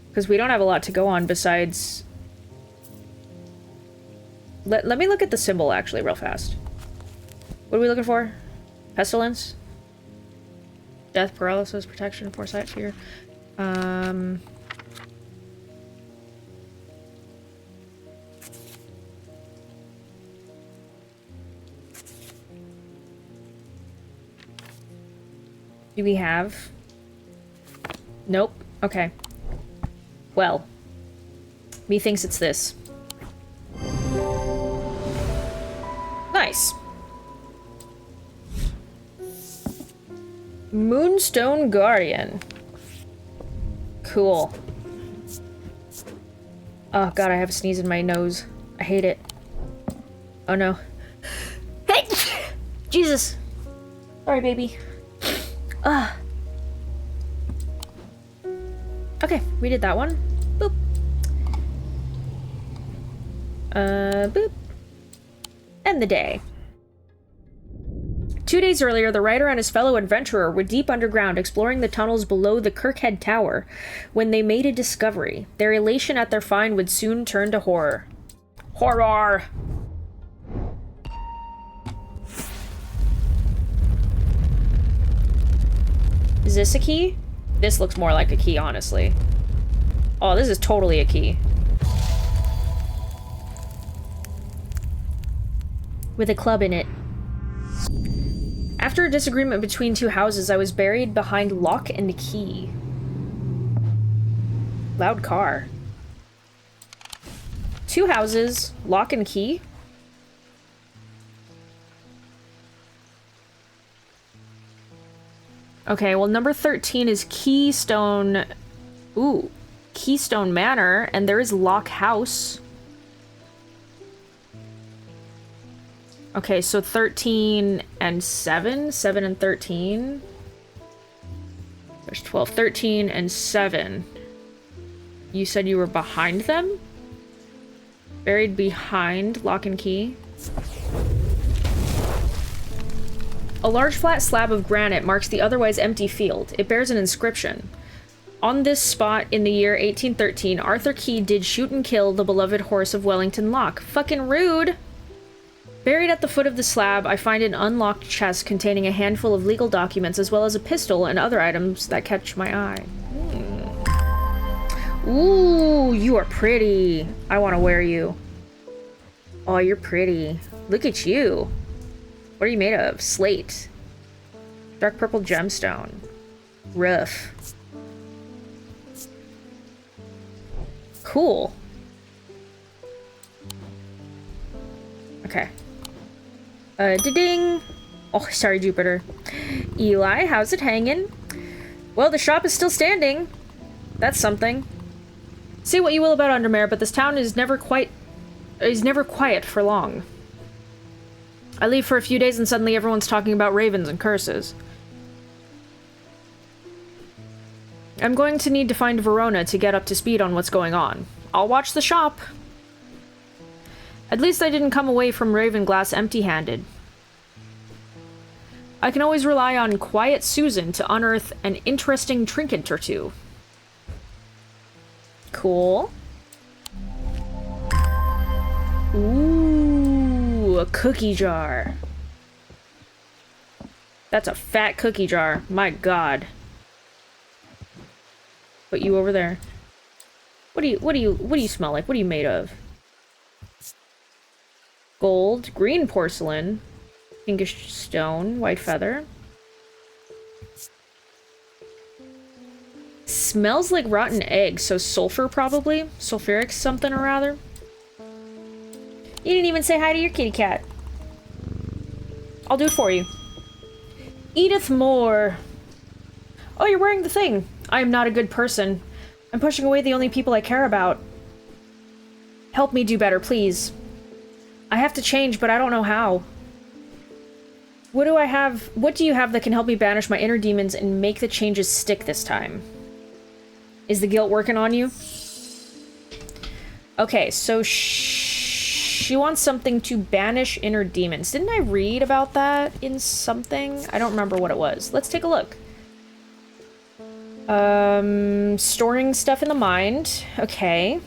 Speaker 1: Because we don't have a lot to go on besides... Let me look at the symbol, actually, real fast. What are we looking for? Pestilence? Death, paralysis, protection, foresight, fear. Do we have? Nope. Okay. Well. Methinks it's this. Nice. Moonstone Guardian. Cool. Oh god, I have a sneeze in my nose. I hate it. Oh no. Hey! Jesus! Sorry, baby. Ugh. Okay, we did that one. Boop. Boop. End the day. 2 days earlier, the writer and his fellow adventurer were deep underground exploring the tunnels below the Kirkhead Tower when they made a discovery. Their elation at their find would soon turn to horror. Horror! Is this a key? This looks more like a key, honestly. Oh, this is totally a key. With a club in it. After a disagreement between two houses, I was buried behind lock and key. Loud car. Two houses, lock and key? Okay, well, number 13 is Keystone... Ooh. Keystone Manor, and there is Lock House. Okay, so 13 and 7? 7 and 13? There's 12, 13, and 7. You said you were behind them? Buried behind lock and key. A large flat slab of granite marks the otherwise empty field. It bears an inscription. On this spot in the year 1813, Arthur Key did shoot and kill the beloved horse of Wellington Lock. Fucking rude! Buried at the foot of the slab, I find an unlocked chest containing a handful of legal documents as well as a pistol and other items that catch my eye. Ooh, you are pretty. I want to wear you. Oh, you're pretty. Look at you. What are you made of? Slate. Dark purple gemstone. Rough. Cool. Okay. Da-ding! Oh, sorry, Jupiter. Eli, how's it hanging? Well, the shop is still standing. That's something. Say what you will about Undermare, but this town is never quiet for long. I leave for a few days and suddenly everyone's talking about ravens and curses. I'm going to need to find Verona to get up to speed on what's going on. I'll watch the shop. At least I didn't come away from Ravenglass empty-handed. I can always rely on Quiet Susan to unearth an interesting trinket or two. Cool. Ooh, a cookie jar. That's a fat cookie jar. My god. Put you over there. What do you smell like? What are you made of? Gold, green porcelain, pinkish stone, white feather. Smells like rotten egg, so sulfur probably. Sulfuric something or other. You didn't even say hi to your kitty cat. I'll do it for you. Edith Moore. Oh, you're wearing the thing. I am not a good person. I'm pushing away the only people I care about. Help me do better, please. I have to change, but I don't know how. What do you have that can help me banish my inner demons and make the changes stick this time? Is the guilt working on you? Okay, so she wants something to banish inner demons. Didn't I read about that in something? I don't remember what it was. Let's take a look. Storing stuff in the mind. Okay.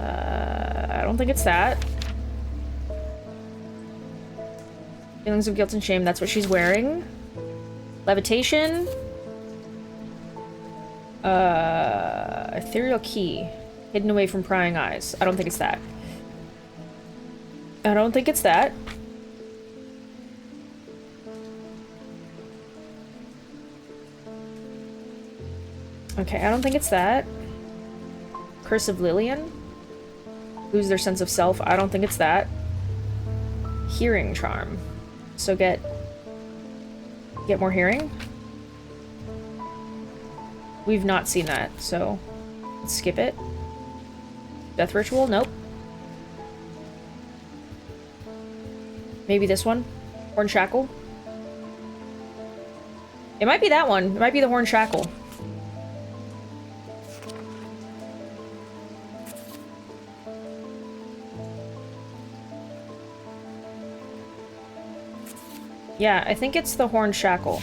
Speaker 1: I don't think it's that. Feelings of guilt and shame, that's what she's wearing. Levitation. Ethereal key. Hidden away from prying eyes. I don't think it's that. I don't think it's that. Okay, I don't think it's that. Curse of Lillian. Lose their sense of self. I don't think it's that. Hearing charm. So get more hearing. We've not seen that, so let's skip it. Death ritual? Nope. Maybe this one? Horn shackle? It might be that one. It might be the horn shackle. Yeah, I think it's the horn shackle.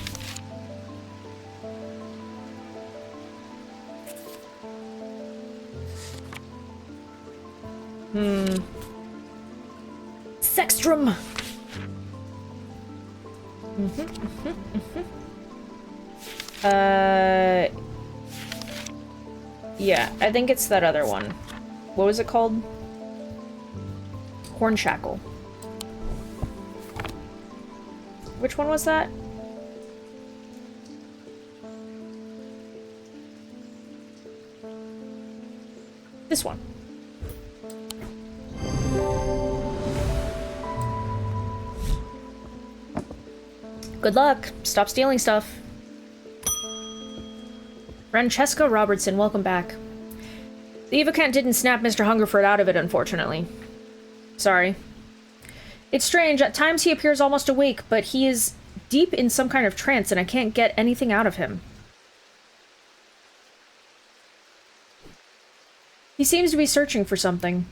Speaker 1: Sextrum! Yeah, I think it's that other one. What was it called? Horn shackle. Which one was that? This one. Good luck. Stop stealing stuff. Francesca Robertson, welcome back. The Evocant didn't snap Mr. Hungerford out of it, unfortunately. Sorry. It's strange. At times he appears almost awake, but he is deep in some kind of trance and I can't get anything out of him. He seems to be searching for something.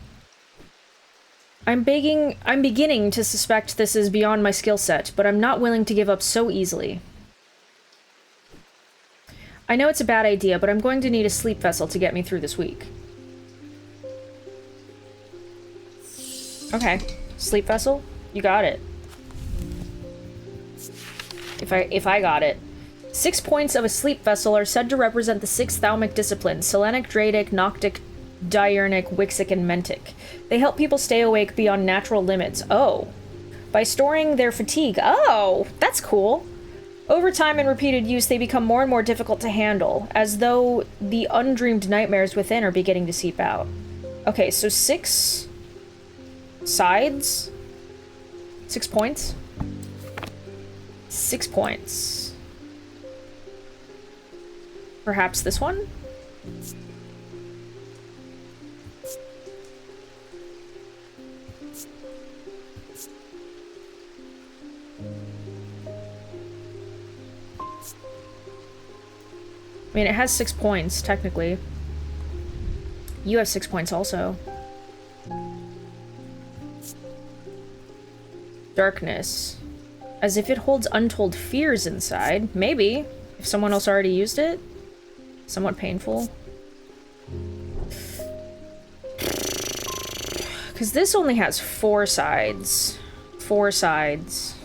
Speaker 1: I'm beginning to suspect this is beyond my skill set, but I'm not willing to give up so easily. I know it's a bad idea, but I'm going to need a sleep vessel to get me through this week. Okay. Sleep vessel? You got it. If I got it. 6 points of a sleep vessel are said to represent the 6 Thaumic disciplines: Selenic, Dradic, Noctic, Diurnic, Wixic, and Mentic. They help people stay awake beyond natural limits. Oh. By storing their fatigue. Oh! That's cool. Over time and repeated use, they become more and more difficult to handle, as though the undreamed nightmares within are beginning to seep out. Okay, so 6 sides? 6 points? 6 points. Perhaps this one? I mean, it has 6 points, technically. You have 6 points also. Darkness. As if it holds untold fears inside. Maybe. If someone else already used it. Somewhat painful. Because this only has 4 sides. 4 sides.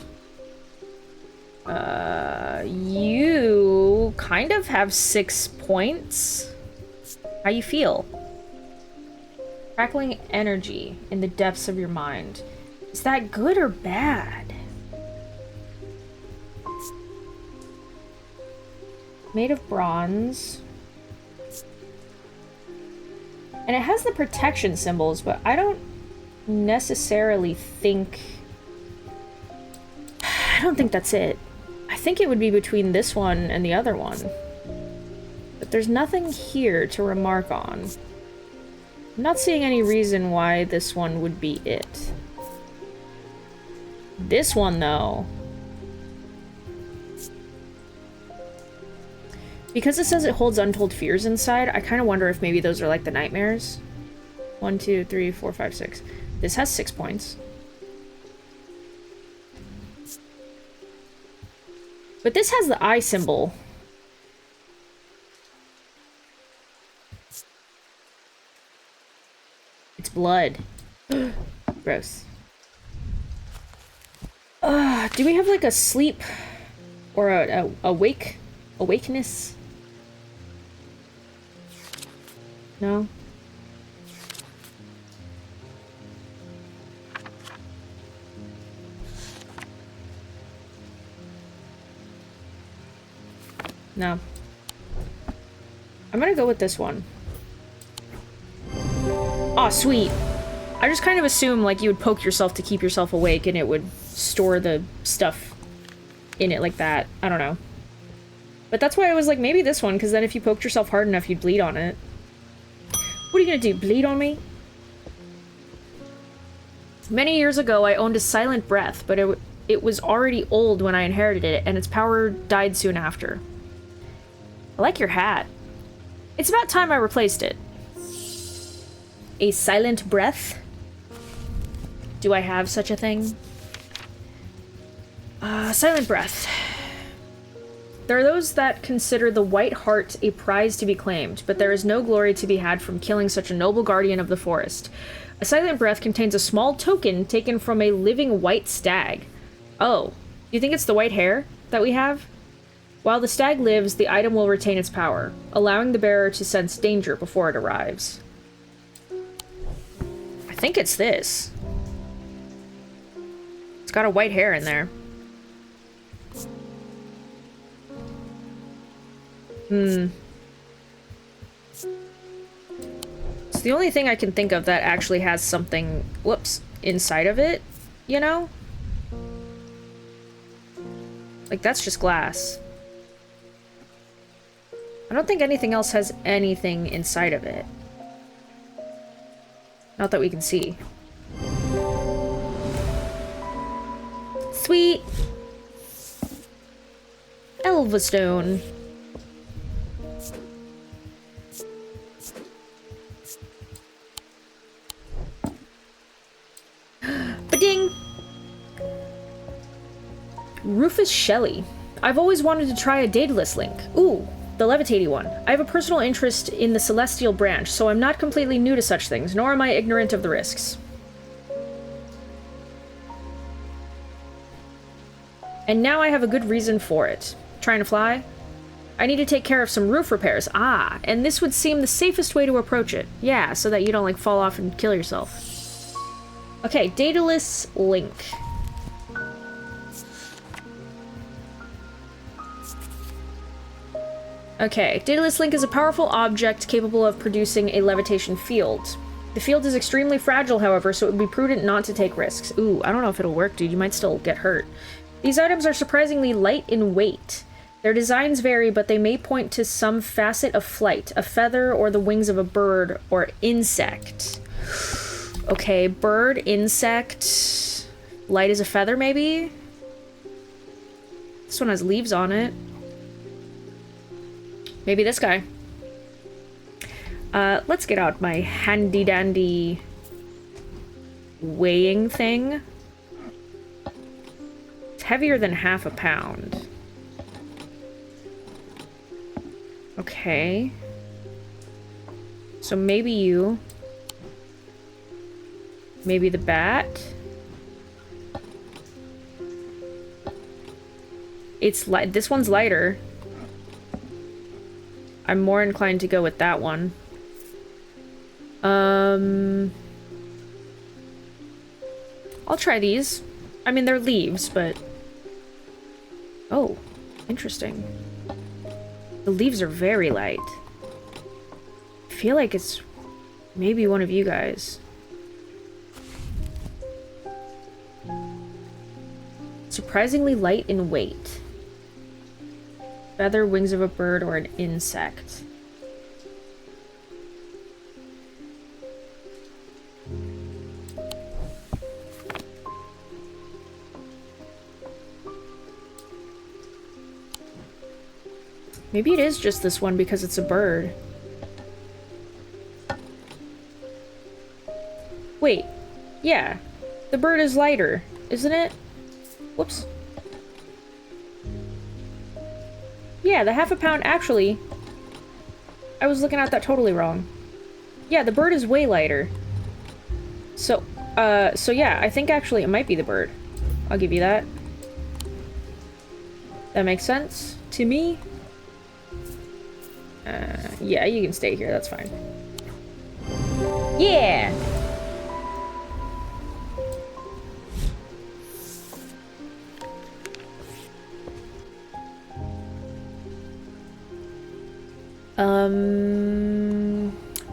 Speaker 1: You kind of have 6 points. How you feel? Crackling energy in the depths of your mind. Is that good or bad? Made of bronze. And it has the protection symbols, but I don't necessarily think... I don't think that's it. I think it would be between this one and the other one. But there's nothing here to remark on. I'm not seeing any reason why this one would be it. This one, though. Because it says it holds untold fears inside, I kind of wonder if maybe those are like the nightmares. 1, 2, 3, 4, 5, 6. This has 6 points. But this has the eye symbol. It's blood. Gross. Do we have like a sleep or a awakeness? No. No. I'm gonna go with this one. Aw, sweet. I just kind of assume like you would poke yourself to keep yourself awake and it would store the stuff in it like that. I don't know. But that's why I was like, maybe this one, because then if you poked yourself hard enough, you'd bleed on it. What are you gonna do, bleed on me? Many years ago, I owned a silent breath, but it was already old when I inherited it, and its power died soon after. I like your hat. It's about time I replaced it. A silent breath? Do I have such a thing? Silent breath. There are those that consider the white heart a prize to be claimed, but there is no glory to be had from killing such a noble guardian of the forest. A silent breath contains a small token taken from a living white stag. Oh, do you think it's the white hair that we have? While the stag lives, the item will retain its power, allowing the bearer to sense danger before it arrives. I think it's this. It's got a white hair in there. It's the only thing I can think of that actually has something, whoops, inside of it, you know? Like, that's just glass. I don't think anything else has anything inside of it. Not that we can see. Sweet! Elvastone. Ba-ding! Rufus Shelley. I've always wanted to try a Daedalus link. Ooh, the levitating one. I have a personal interest in the celestial branch, so I'm not completely new to such things, nor am I ignorant of the risks. And now I have a good reason for it. Trying to fly? I need to take care of some roof repairs. Ah, and this would seem the safest way to approach it. Yeah, so that you don't, like, fall off and kill yourself. Okay, Daedalus link. Okay, Daedalus link is a powerful object capable of producing a levitation field. The field is extremely fragile, however, so it would be prudent not to take risks. Ooh, I don't know if it'll work, dude. You might still get hurt. These items are surprisingly light in weight. Their designs vary, but they may point to some facet of flight, a feather or the wings of a bird or insect. Okay, bird, insect, light as a feather, maybe? This one has leaves on it. Maybe this guy. Let's get out my handy-dandy weighing thing. It's heavier than half a pound. Okay. So maybe you. Maybe the bat. It's light. This one's lighter. I'm more inclined to go with that one. I'll try these. I mean, they're leaves, but... Oh, interesting. The leaves are very light. I feel like it's maybe one of you guys. Surprisingly light in weight. Feather, wings of a bird, or an insect. Maybe it is just this one because it's a bird. Wait. Yeah. The bird is lighter, isn't it? Whoops. Yeah, the half a pound, actually, I was looking at that totally wrong. Yeah, the bird is way lighter. So yeah, I think actually it might be the bird. I'll give you that. That makes sense to me. Yeah, you can stay here, that's fine. Yeah!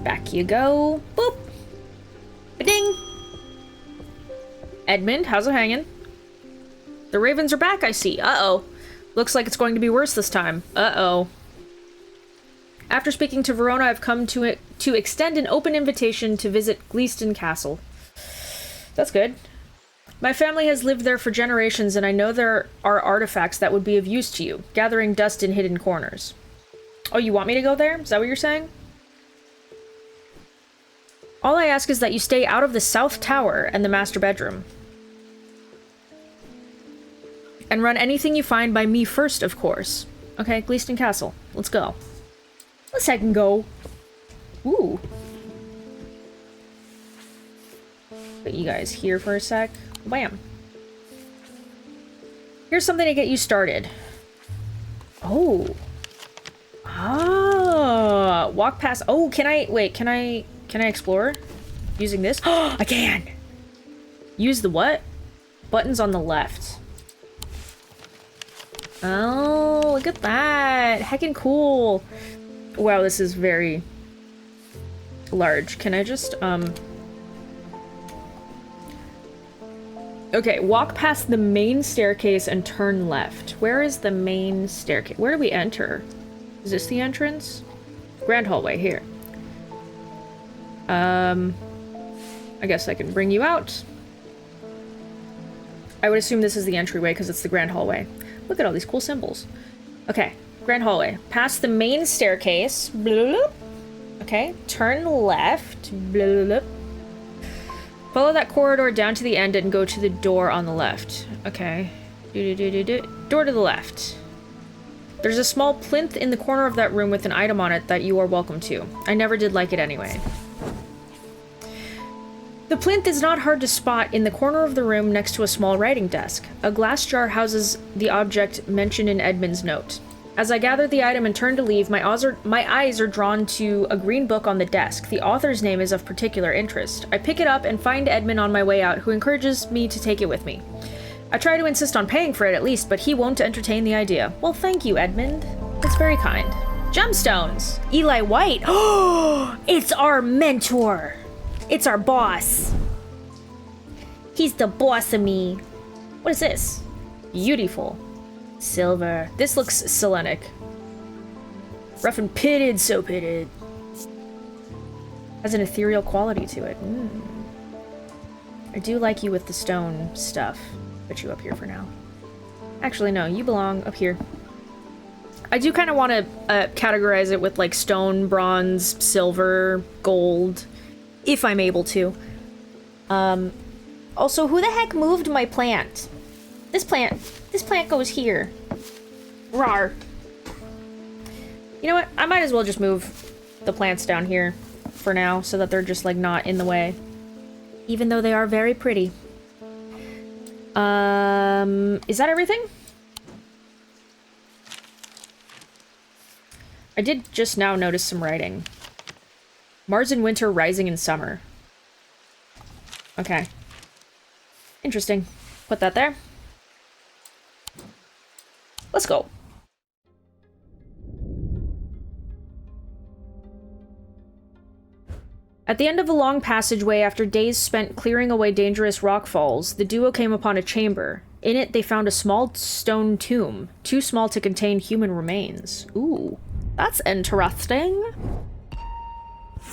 Speaker 1: Back you go. Boop! Ba-ding! Edmund, how's it hanging? The ravens are back, I see. Uh-oh. Looks like it's going to be worse this time. Uh-oh. After speaking to Verona, I've come to extend an open invitation to visit Gleeston Castle. That's good. My family has lived there for generations, and I know there are artifacts that would be of use to you, gathering dust in hidden corners. Oh, you want me to go there? Is that what you're saying? All I ask is that you stay out of the South Tower and the master bedroom. And run anything you find by me first, of course. Okay, Gleeston Castle. Let's go. Let's heck and go. Ooh. Put you guys here for a sec. Bam. Here's something to get you started. Oh. Ah. Walk past. Oh, can I... Wait, can I explore? Using this? Oh, I can! Use the what? Buttons on the left. Oh, look at that. Heckin' cool. Wow, this is very large. Can I just, Okay, walk past the main staircase and turn left. Where is the main staircase? Where do we enter? Is this the entrance? Grand hallway, here. I guess I can bring you out. I would assume this is the entryway because it's the grand hallway. Look at all these cool symbols. Okay, grand hallway. Past the main staircase. Blah, blah, blah. Okay, turn left. Blah, blah, blah. Follow that corridor down to the end and go to the door on the left. Okay. Door to the left. There's a small plinth in the corner of that room with an item on it that you are welcome to. I never did like it anyway. The plinth is not hard to spot in the corner of the room next to a small writing desk. A glass jar houses the object mentioned in Edmund's note. As I gather the item and turn to leave, my eyes are drawn to a green book on the desk. The author's name is of particular interest. I pick it up and find Edmund on my way out, who encourages me to take it with me. I try to insist on paying for it at least, but he won't entertain the idea. Well, thank you, Edmund. It's very kind. Gemstones! Eli White! Oh, it's our mentor! It's our boss. He's the boss of me. What is this? Beautiful. Silver. This looks Selenic. Rough and pitted, so pitted. Has an ethereal quality to it. I do like you with the stone stuff. Put you up here for now. Actually, no, you belong up here. I do kind of want to categorize it with like stone, bronze, silver, gold, if I'm able to. Also, who the heck moved my plant? This plant goes here. Rawr. You know what? I might as well just move the plants down here for now so that they're just like not in the way. Even though they are very pretty. Is that everything? I did just now notice some writing. Mars in winter, rising in summer. Okay. Interesting. Put that there. Let's go. At the end of a long passageway, after days spent clearing away dangerous rock falls, the duo came upon a chamber. In it, they found a small stone tomb, too small to contain human remains. Ooh, that's interesting.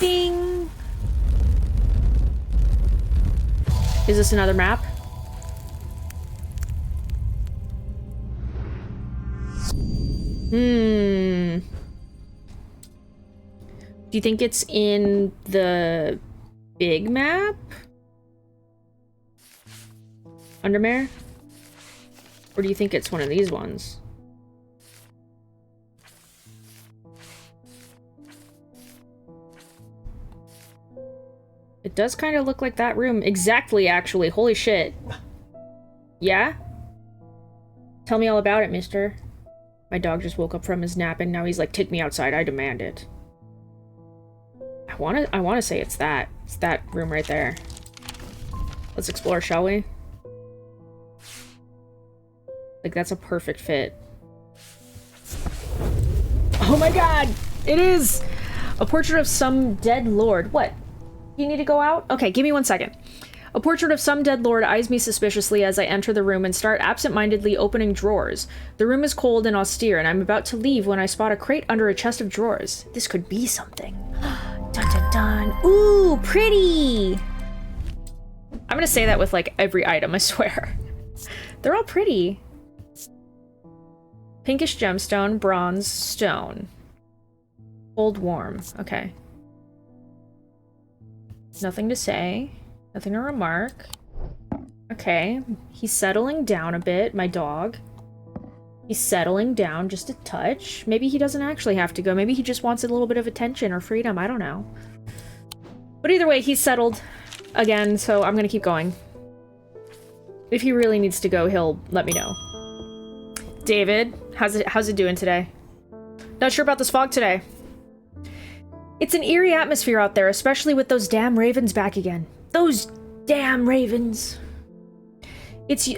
Speaker 1: Ding! Is this another map? Do you think it's in the big map? Undermare? Or do you think it's one of these ones? It does kind of look like that room. Exactly, actually. Holy shit. Yeah? Tell me all about it, mister. My dog just woke up from his nap and now he's like, take me outside, I demand it. I wanna say it's that. It's that room right there. Let's explore, shall we? Like, that's a perfect fit. Oh my god! It is! A portrait of some dead lord. What? You need to go out? Okay, give me 1 second. A portrait of some dead lord eyes me suspiciously as I enter the room and start absent-mindedly opening drawers. The room is cold and austere, and I'm about to leave when I spot a crate under a chest of drawers. This could be something. Dun dun dun. Ooh, pretty! I'm gonna say that with, like, every item, I swear. They're all pretty. Pinkish gemstone, bronze, stone. Cold, warm. Okay. Nothing to say. Nothing to remark. Okay. He's settling down a bit, my dog. He's settling down just a touch. Maybe he doesn't actually have to go. Maybe he just wants a little bit of attention or freedom. I don't know. But either way, he's settled again, so I'm gonna keep going. If he really needs to go, he'll let me know. David, how's it doing today? Not sure about this fog today. It's an eerie atmosphere out there, especially with those damn ravens back again. Those damn ravens. It's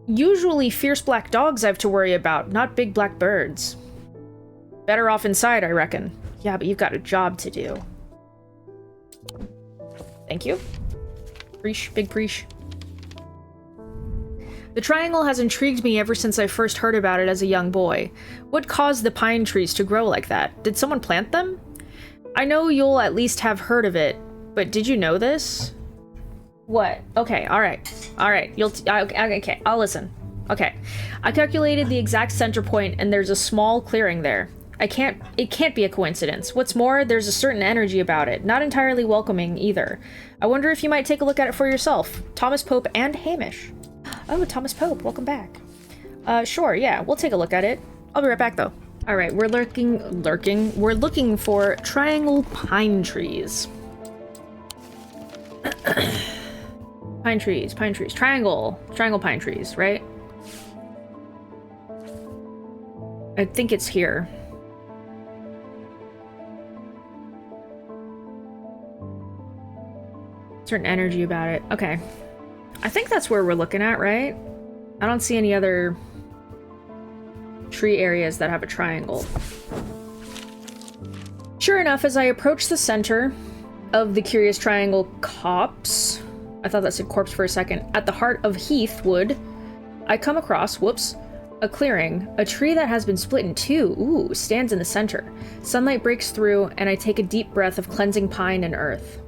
Speaker 1: usually fierce black dogs I have to worry about, not big black birds. Better off inside, I reckon. Yeah, but you've got a job to do. Thank you. Preach, big preach. The triangle has intrigued me ever since I first heard about it as a young boy. What caused the pine trees to grow like that? Did someone plant them? I know you'll at least have heard of it, but did you know this? What? Okay, alright. Alright, okay, I'll listen. Okay. I calculated the exact center point, and there's a small clearing there. It can't be a coincidence. What's more, there's a certain energy about it, not entirely welcoming either. I wonder if you might take a look at it for yourself. Thomas Pope and Hamish. Oh, Thomas Pope, welcome back. Sure, yeah, we'll take a look at it. I'll be right back, though. Alright, we're we're looking for triangle pine trees. Pine trees. Triangle pine trees, right? I think it's here. Certain energy about it. Okay. I think that's where we're looking at, right? I don't see any other tree areas that have a triangle. Sure enough, as I approach the center of the curious triangle copse, I thought that said corpse for a second, at the heart of Heathwood, I come across, whoops, a clearing. A tree that has been split in two, ooh, stands in the center. Sunlight breaks through, and I take a deep breath of cleansing pine and earth.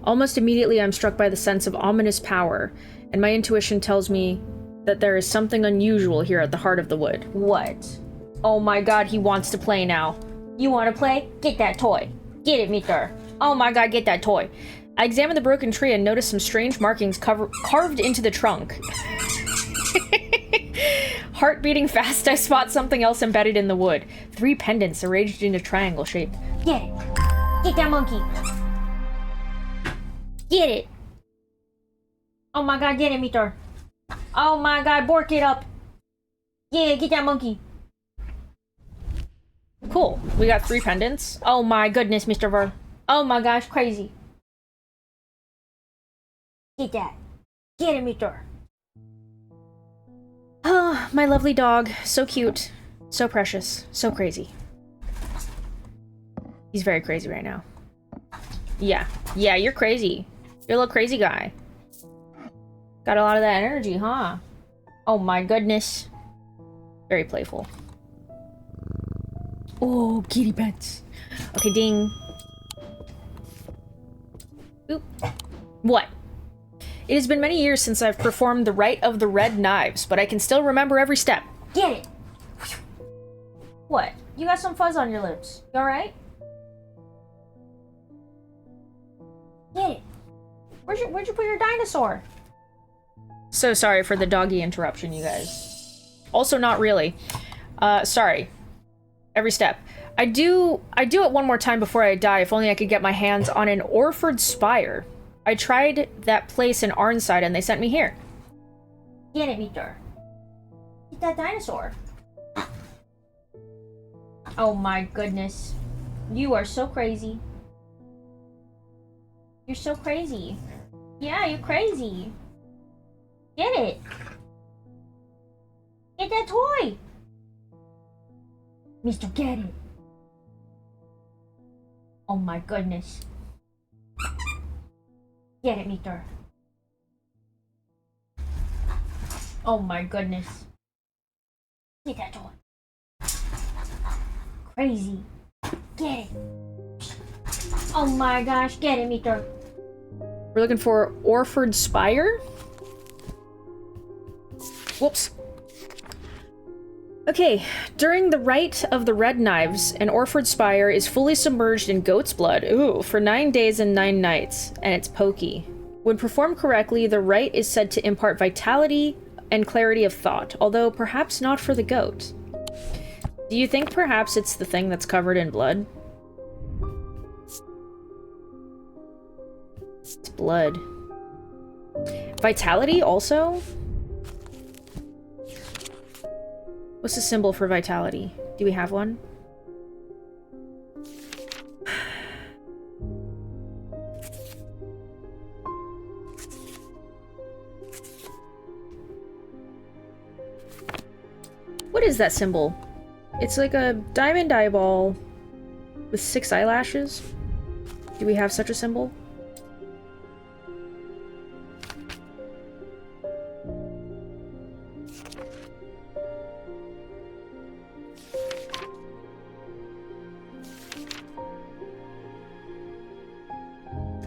Speaker 1: Almost immediately, I'm struck by the sense of ominous power, and my intuition tells me that there is something unusual here at the heart of the wood. What? Oh my god, he wants to play now. You want to play? Get that toy. Get it, meter. Oh my god, get that toy. I examine the broken tree and notice some strange markings carved into the trunk. Heart beating fast, I spot something else embedded in the wood. 3 pendants arranged in a triangle shape. Get it. Get that monkey. Get it. Oh my god, get it, meter. Oh my god, bork it up. Yeah, get that monkey. Cool. We got 3 pendants. Oh my goodness, Mr. Ver. Oh my gosh, crazy. Get that. Get it, meter. Oh, my lovely dog. So cute. So precious. So crazy. He's very crazy right now. Yeah. Yeah, you're crazy. You're a little crazy guy. Got a lot of that energy, huh? Oh my goodness. Very playful. Oh, kitty pets. Okay, ding. Oop. What? It has been many years since I've performed the rite of the red knives, but I can still remember every step. Get it! What? You got some fuzz on your lips. You alright? Get it! Where'd you put your dinosaur? So sorry for the doggy interruption, you guys. Also not really. Sorry. Every step. I do it one more time before I die, if only I could get my hands on an Orford spire. I tried that place in Arnside and they sent me here. Get it, meter. Get that dinosaur. Oh my goodness. You are so crazy. You're so crazy. Yeah, you're crazy. Get it. Get that toy. Mister, get it. Oh my goodness. Get it, meter. Oh my goodness. Get that toy. Crazy. Get it. Oh my gosh, get it, meter. We're looking for Orford Spire? Whoops. Okay, during the rite of the red knives, an Orford spire is fully submerged in goat's blood, ooh, for 9 days and 9 nights, and it's pokey. When performed correctly, the rite is said to impart vitality and clarity of thought, although perhaps not for the goat. Do you think perhaps it's the thing that's covered in blood? It's blood. Vitality also? What's the symbol for vitality? Do we have one? What is that symbol? It's like a diamond eyeball with 6 eyelashes. Do we have such a symbol?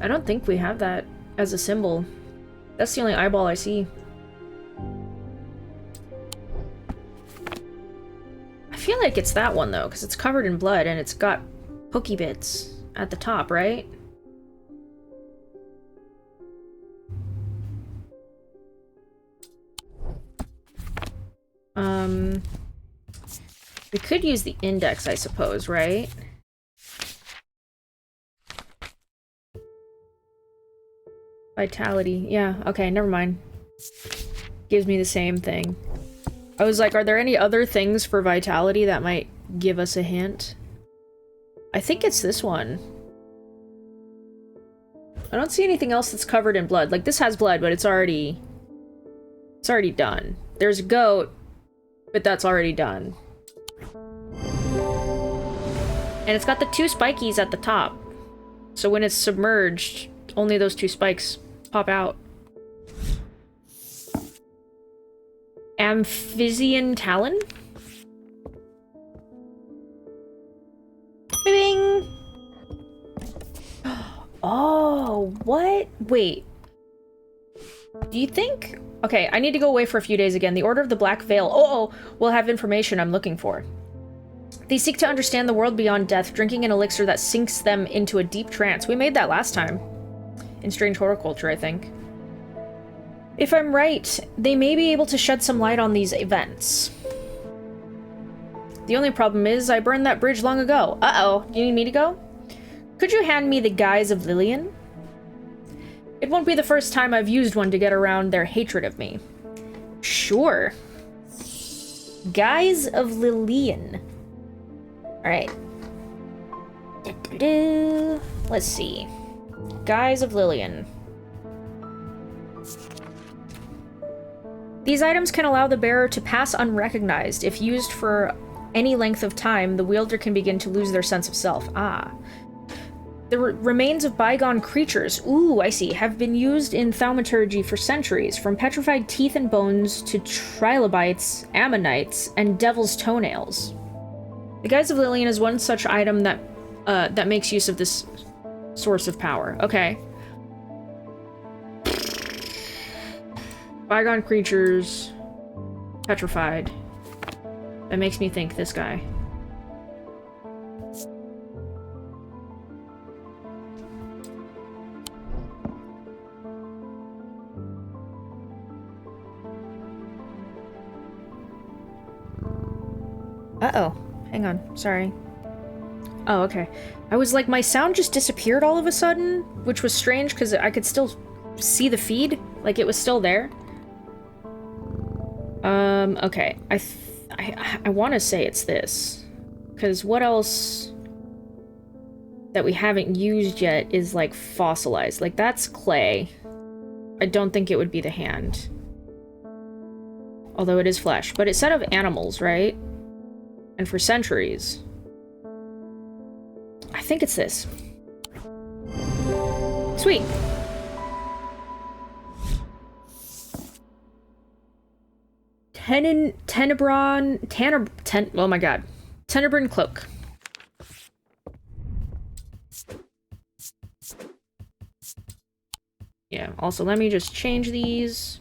Speaker 1: I don't think we have that as a symbol. That's the only eyeball I see. I feel like it's that one, though, because it's covered in blood and it's got pokey bits at the top, right? We could use the index, I suppose, right? Vitality. Yeah, okay, never mind. Gives me the same thing. I was like, are there any other things for vitality that might give us a hint? I think it's this one. I don't see anything else that's covered in blood. Like, this has blood, but it's already done. There's a goat, but that's already done. And it's got the 2 spikies at the top. So when it's submerged, only those 2 spikes pop out. Amphibian talon? Bing! Oh, what? Wait. Do you think... Okay, I need to go away for a few days again. The Order of the Black Veil. Oh, will have information I'm looking for. They seek to understand the world beyond death, drinking an elixir that sinks them into a deep trance. We made that last time. In Strange Horticulture, I think. If I'm right, they may be able to shed some light on these events. The only problem is, I burned that bridge long ago. Uh-oh, you need me to go? Could you hand me the Guise of Lillian? It won't be the first time I've used one to get around their hatred of me. Sure. Guise of Lillian. Alright. Let's see. Guise of Lillian. These items can allow the bearer to pass unrecognized. If used for any length of time, the wielder can begin to lose their sense of self. Ah. The remains of bygone creatures, ooh, I see, have been used in thaumaturgy for centuries, from petrified teeth and bones to trilobites, ammonites, and devil's toenails. The Guise of Lillian is one such item that that makes use of this source of power. Okay. Bygone creatures, petrified. That makes me think this guy. Uh-oh. Hang on. Sorry. Oh, okay. I was like, my sound just disappeared all of a sudden, which was strange because I could still see the feed. Like, it was still there. Okay. I want to say it's this. Because what else that we haven't used yet is, like, fossilized. Like, that's clay. I don't think it would be the hand. Although it is flesh. But it said of animals, right? And for centuries. I think it's this. Sweet. Oh my god. Tenebran cloak. Yeah, also let me just change these.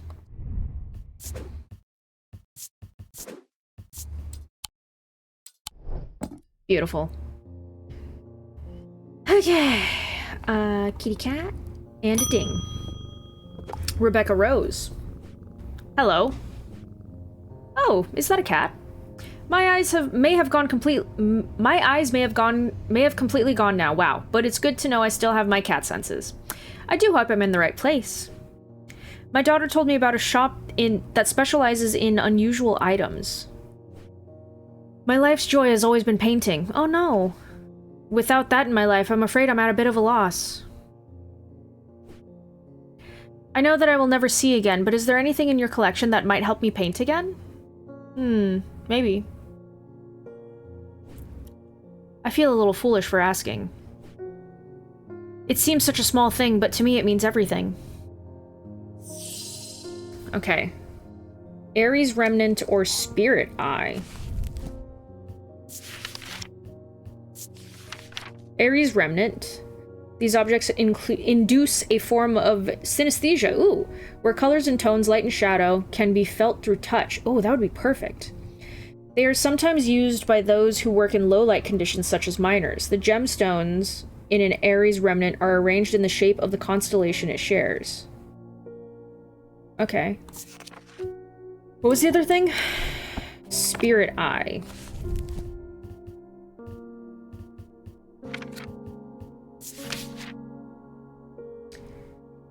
Speaker 1: Beautiful. Okay. Kitty cat and a ding. Rebecca Rose. Hello. Oh, is that a cat? My eyes may have completely gone now. Wow, but it's good to know I still have my cat senses. I do hope I'm in the right place. My daughter told me about a shop that specializes in unusual items. My life's joy has always been painting. Oh no. Without that in my life, I'm afraid I'm at a bit of a loss. I know that I will never see again, but is there anything in your collection that might help me paint again? Maybe. I feel a little foolish for asking. It seems such a small thing, but to me it means everything. Okay. Ares Remnant or Spirit Eye. Ares Remnant. These objects induce a form of synesthesia, ooh, where colors and tones, light and shadow, can be felt through touch. Oh, that would be perfect. They are sometimes used by those who work in low-light conditions, such as miners. The gemstones in an Aries remnant are arranged in the shape of the constellation it shares. Okay. What was the other thing? Spirit Eye.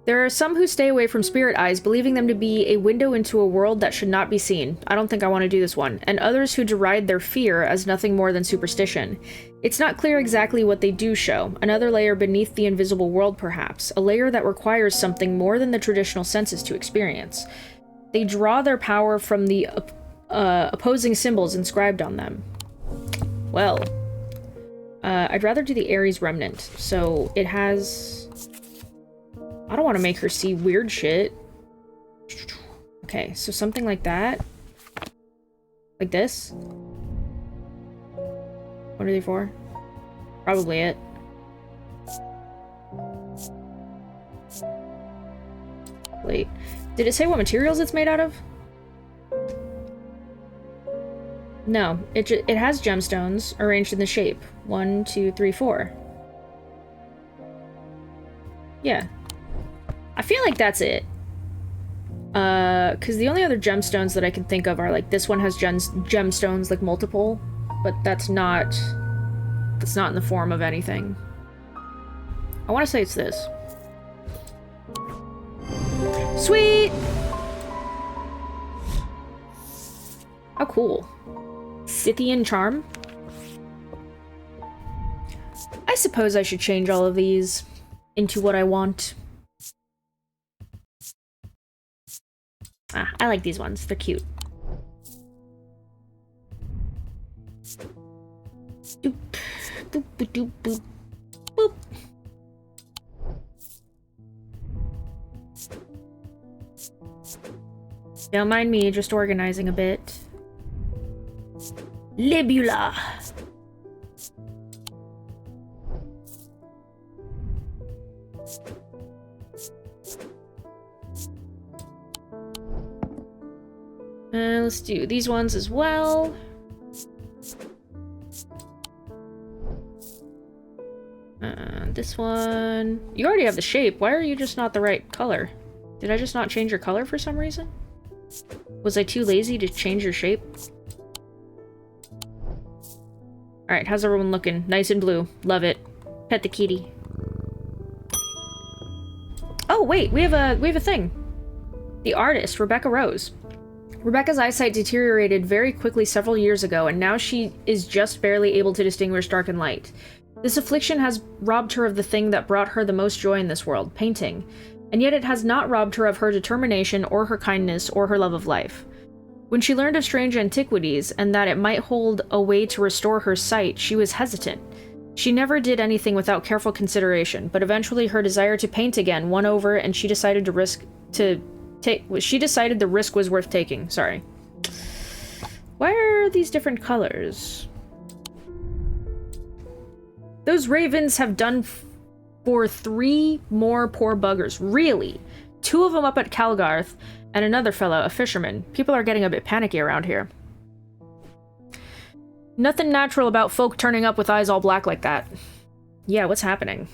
Speaker 1: There are some who stay away from spirit eyes, believing them to be a window into a world that should not be seen. I don't think I want to do this one. And others who deride their fear as nothing more than superstition. It's not clear exactly what they do show. Another layer beneath the invisible world, perhaps. A layer that requires something more than the traditional senses to experience. They draw their power from the opposing symbols inscribed on them. Well, I'd rather do the Aries remnant. So it has... I don't want to make her see weird shit. Okay, so something like that. Like this. 1, 2, 3, 4. Probably it. Wait. Did it say what materials it's made out of? No. It has gemstones arranged in the shape. 1, 2, 3, 4. Yeah. I feel like that's it. Because the only other gemstones that I can think of are, like, this one has gemstones, like, multiple, but that's not in the form of anything. I want to say it's this. Sweet! How cool. Scythian Charm? I suppose I should change all of these into what I want. Ah, I like these ones. They're cute. Doop, boop, boop, doop, boop, boop. Don't mind me, just organizing a bit. Libula. Let's do these ones as well. This one... You already have the shape. Why are you just not the right color? Did I just not change your color for some reason? Was I too lazy to change your shape? Alright, how's everyone looking? Nice and blue. Love it. Pet the kitty. Oh, wait! We have a thing! The artist, Rebecca Rose. Rebecca's eyesight deteriorated very quickly several years ago, and now she is just barely able to distinguish dark and light. This affliction has robbed her of the thing that brought her the most joy in this world, painting. And yet it has not robbed her of her determination, or her kindness, or her love of life. When she learned of Strange Antiquities, and that it might hold a way to restore her sight, she was hesitant. She never did anything without careful consideration, but eventually her desire to paint again won over, and she decided the risk was worth taking. Sorry. Why are these different colors? Those ravens have done for 3 more poor buggers. Really? 2 of them up at Calgarth, and another fellow, a fisherman. People are getting a bit panicky around here. Nothing natural about folk turning up with eyes all black like that. Yeah, what's happening?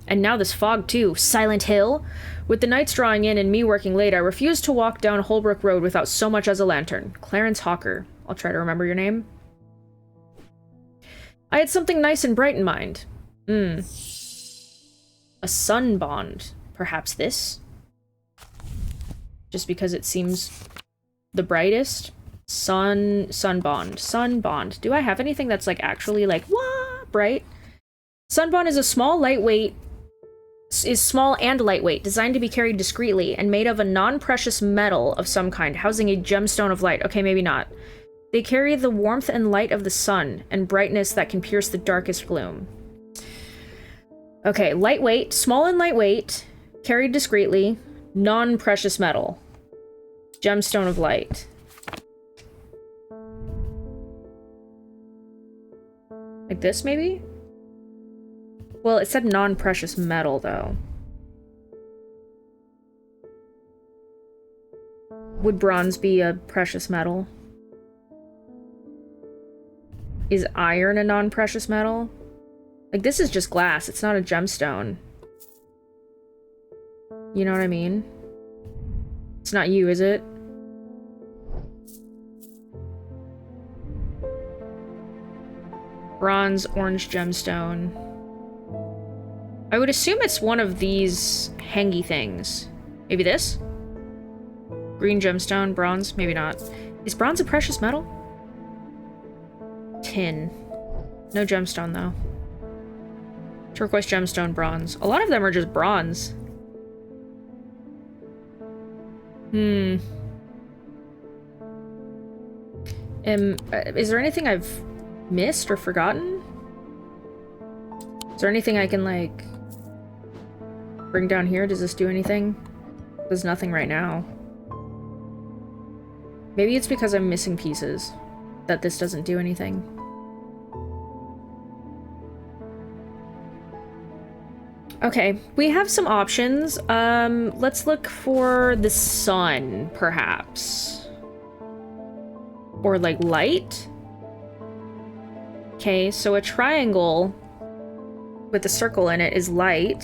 Speaker 1: And now this fog, too. Silent Hill? With the nights drawing in and me working late, I refuse to walk down Holbrook Road without so much as a lantern. Clarence Hawker. I'll try to remember your name. I had something nice and bright in mind. A sun bond. Perhaps this? Just because it seems the brightest? Sun bond. Do I have anything that's, like, actually, like, wah, bright? Sun bond is small and lightweight, designed to be carried discreetly, and made of a non-precious metal of some kind, housing a gemstone of light. Okay, maybe not. They carry the warmth and light of the sun, and brightness that can pierce the darkest gloom. Okay, lightweight, small and lightweight, carried discreetly, non-precious metal. Gemstone of light. Like this, maybe? Well, it said non-precious metal, though. Would bronze be a precious metal? Is iron a non-precious metal? Like, this is just glass. It's not a gemstone. You know what I mean? It's not you, is it? Bronze, orange gemstone. I would assume it's one of these hangy things. Maybe this? Green gemstone, bronze, maybe not. Is bronze a precious metal? Tin. No gemstone, though. Turquoise gemstone, bronze. A lot of them are just bronze. Is there anything I've missed or forgotten? Is there anything I can, like, bring down here? Does this do anything? Does nothing right now. Maybe it's because I'm missing pieces that this doesn't do anything. Okay, we have some options. Let's look for the sun, perhaps. Or, like, light? Okay, so a triangle with a circle in it is light.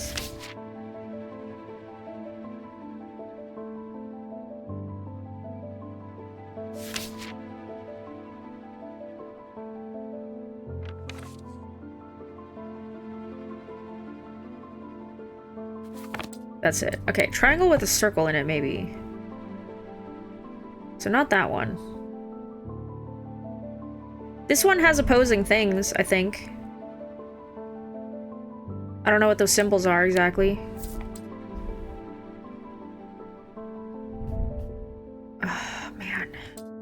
Speaker 1: That's it. Okay, triangle with a circle in it, maybe. So not that one. This one has opposing things, I think. I don't know what those symbols are exactly. Oh, man.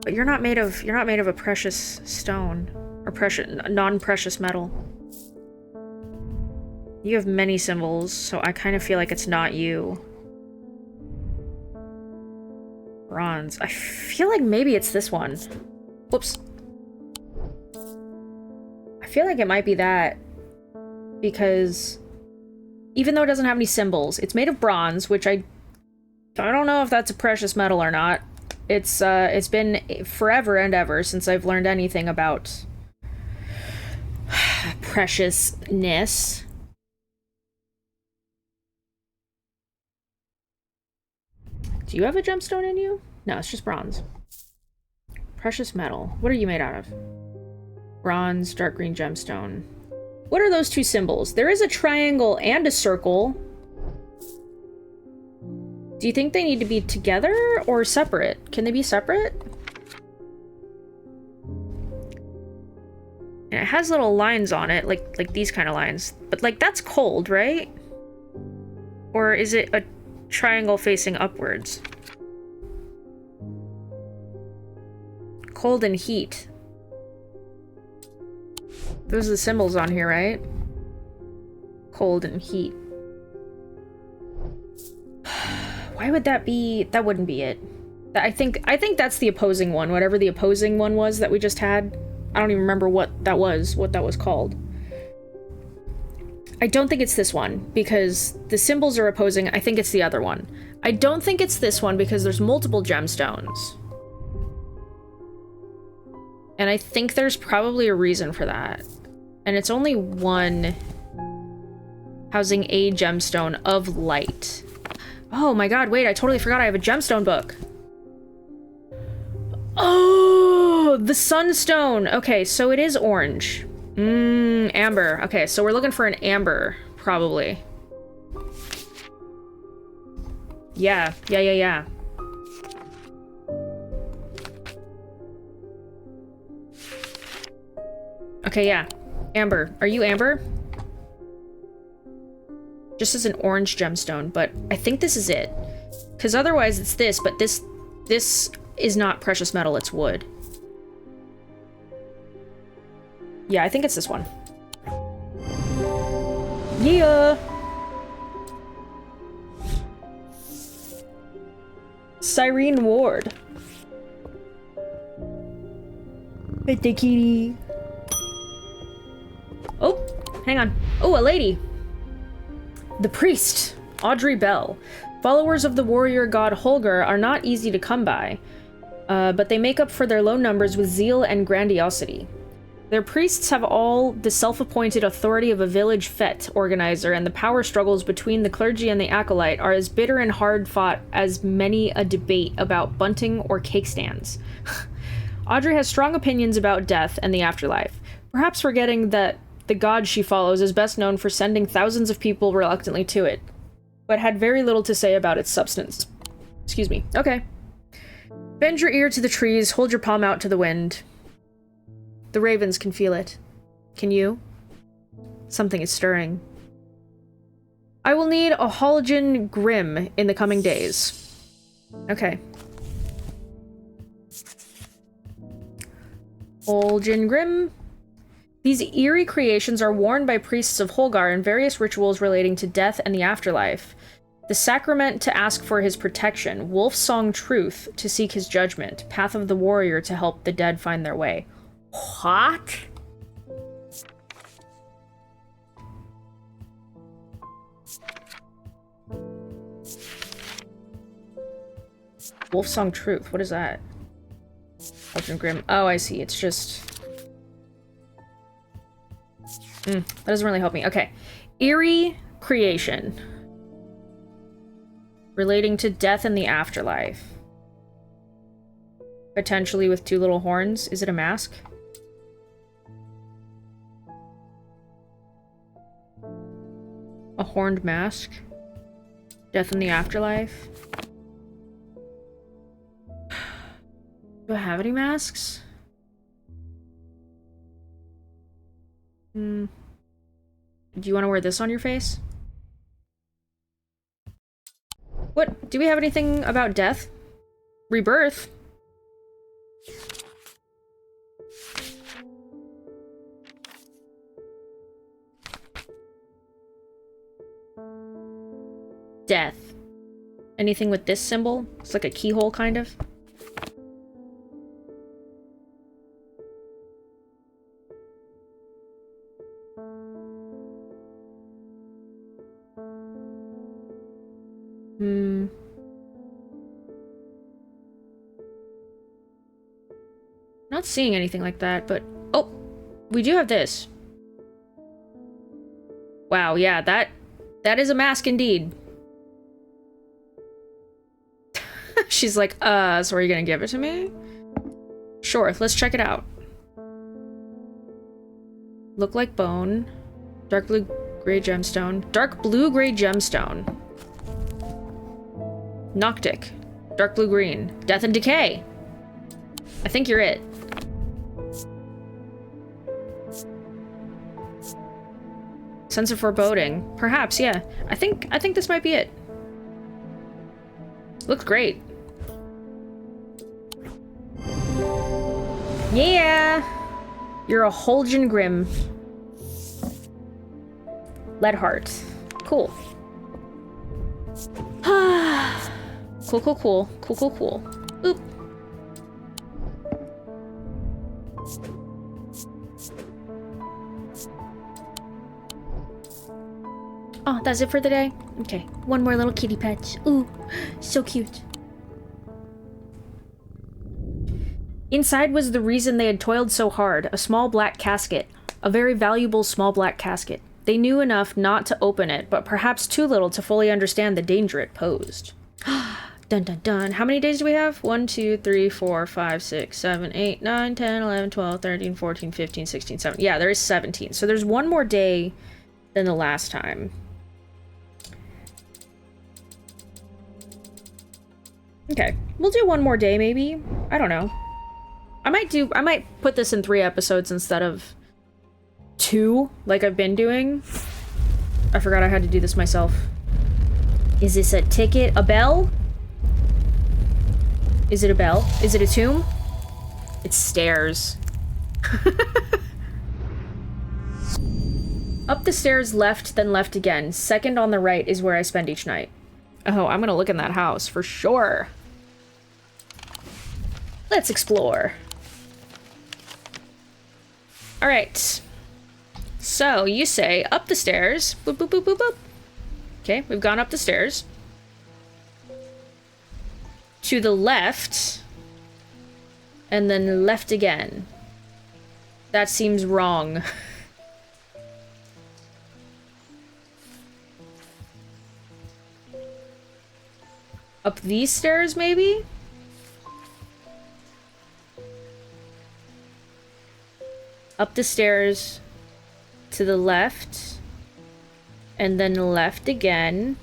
Speaker 1: But you're not made of a precious stone or non-precious metal. You have many symbols, so I kind of feel like it's not you. Bronze. I feel like maybe it's this one. Whoops. I feel like it might be that. Because even though it doesn't have any symbols, it's made of bronze, which I don't know if that's a precious metal or not. It's been forever and ever since I've learned anything about preciousness. Do you have a gemstone in you? No, it's just bronze. Precious metal. What are you made out of? Bronze, dark green gemstone. What are those two symbols? There is a triangle and a circle. Do you think they need to be together or separate? Can they be separate? And it has little lines on it, like these kind of lines. But, like, that's cold, right? Or is it a triangle facing upwards? Cold and heat. Those are the symbols on here, right? Cold and heat. Why would that be? That wouldn't be it. I think that's the opposing one. Whatever the opposing one was that we just had. I don't even remember what that was called. I don't think it's this one, because the symbols are opposing. I think it's the other one. I don't think it's this one, because there's multiple gemstones. And I think there's probably a reason for that. And it's only one housing a gemstone of light. Oh my god, wait, I totally forgot I have a gemstone book. Oh, the sunstone. Okay, so it is orange. Amber. Okay, so we're looking for an amber, probably. Yeah. Okay, yeah. Amber. Are you amber? Just as an orange gemstone, but I think this is it. Because otherwise it's this, but this is not precious metal, it's wood. Yeah, I think it's this one. Yeah! Cyrene Ward. Hey, kitty. Oh, hang on. Oh, a lady. The priest, Audrey Bell. Followers of the warrior god Holger are not easy to come by, but they make up for their low numbers with zeal and grandiosity. Their priests have all the self-appointed authority of a village fete organizer, and the power struggles between the clergy and the acolyte are as bitter and hard-fought as many a debate about bunting or cake stands. Audrey has strong opinions about death and the afterlife, perhaps forgetting that the god she follows is best known for sending thousands of people reluctantly to it, but had very little to say about its substance. Excuse me. Okay. Bend your ear to the trees, hold your palm out to the wind. The ravens can feel it. Can you? Something is stirring. I will need a Halogen Grim in the coming days. Okay. Halogen Grim. These eerie creations are worn by priests of Holgar in various rituals relating to death and the afterlife. The sacrament to ask for his protection, Wolf Song Truth to seek his judgment, Path of the Warrior to help the dead find their way. What? Wolf Song Truth, what is that? Ultimate Grim. Oh, I see. It's just... that doesn't really help me. Okay. Eerie creation. Relating to death and the afterlife. Potentially with two little horns. Is it a mask? A horned mask? Death in the afterlife? Do I have any masks? Do you want to wear this on your face? What? Do we have anything about death? Rebirth? Death. Anything with this symbol? It's like a keyhole, kind of. Not seeing anything like that, but... Oh! We do have this. Wow, yeah, that is a mask indeed. She's like, so are you gonna give it to me? Sure, let's check it out. Look like bone. Dark blue gray gemstone. Dark blue gray gemstone. Noctic. Dark blue green. Death and decay. I think you're it. Sense of foreboding. Perhaps, yeah. I think this might be it. Looks great. Yeah! You're a Halogen Grim. Lead heart. Cool. Cool, cool, cool. Cool, cool, cool. Oop. Oh, that's it for the day? Okay. One more little kitty pet. Ooh, so cute. Inside was the reason they had toiled so hard, a small black casket. A very valuable small black casket. They knew enough not to open it, but perhaps too little to fully understand the danger it posed. Dun dun dun. How many days do we have? 1, 2, 3, 4, 5, 6, 7, 8, 9, 10, 11, 12, 13, 14, 15, 16, 17. Yeah, there is 17. So there's one more day than the last time. Okay. We'll do one more day, maybe. I don't know. I might put this in 3 episodes instead of 2, like I've been doing. I forgot I had to do this myself. Is this a ticket? A bell? Is it a bell? Is it a tomb? It's stairs. Up the stairs, left, then left again. Second on the right is where I spend each night. Oh, I'm gonna look in that house, for sure. Let's explore. Alright. So, you say, up the stairs. Boop, boop, boop, boop, boop. Okay, we've gone up the stairs. To the left. And then left again. That seems wrong. Up these stairs, maybe? Up the stairs. To the left. And then left again.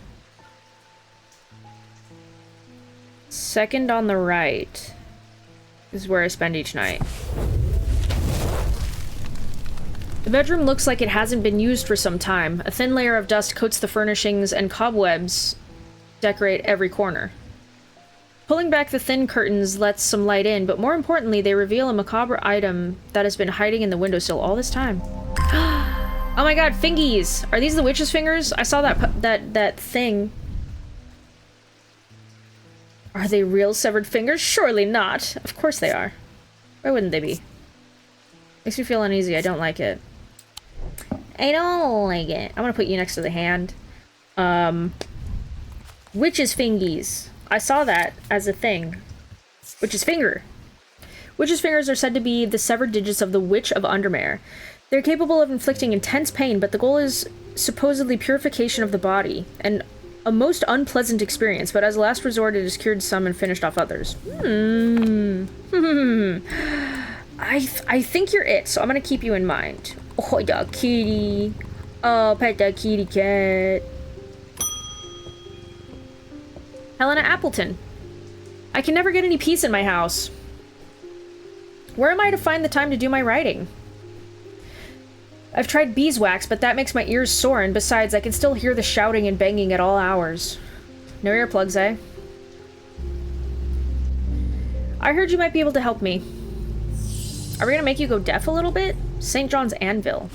Speaker 1: Second on the right. This is where I spend each night. The bedroom looks like it hasn't been used for some time. A thin layer of dust coats the furnishings and cobwebs decorate every corner. Pulling back the thin curtains lets some light in, but more importantly, they reveal a macabre item that has been hiding in the windowsill all this time. Oh my god, fingies! Are these the witch's fingers? I saw that thing. Are they real severed fingers? Surely not. Of course they are. Why wouldn't they be? Makes me feel uneasy. I don't like it. I don't like it. I'm gonna put you next to the hand. Witch's fingies. I saw that as a thing. Witch's finger. Witch's fingers are said to be the severed digits of the Witch of Undermere. They're capable of inflicting intense pain, but the goal is supposedly purification of the body. And a most unpleasant experience, but as a last resort, it has cured some and finished off others. I think you're it, so I'm gonna keep you in mind. Oh, yeah, kitty. Oh, pet that kitty cat. Helena Appleton. I can never get any peace in my house. Where am I to find the time to do my writing? I've tried beeswax, but that makes my ears sore, and besides, I can still hear the shouting and banging at all hours. No earplugs, eh? I heard you might be able to help me. Are we gonna make you go deaf a little bit? St. John's Anvil.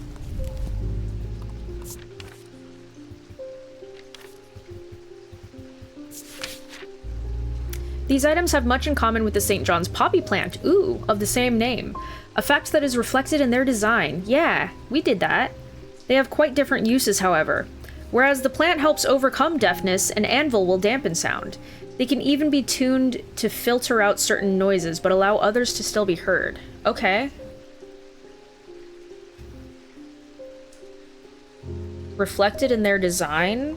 Speaker 1: These items have much in common with the St. John's poppy plant, ooh, of the same name. A fact that is reflected in their design. Yeah, we did that. They have quite different uses, however. Whereas the plant helps overcome deafness, an anvil will dampen sound. They can even be tuned to filter out certain noises, but allow others to still be heard. Okay. Reflected in their design?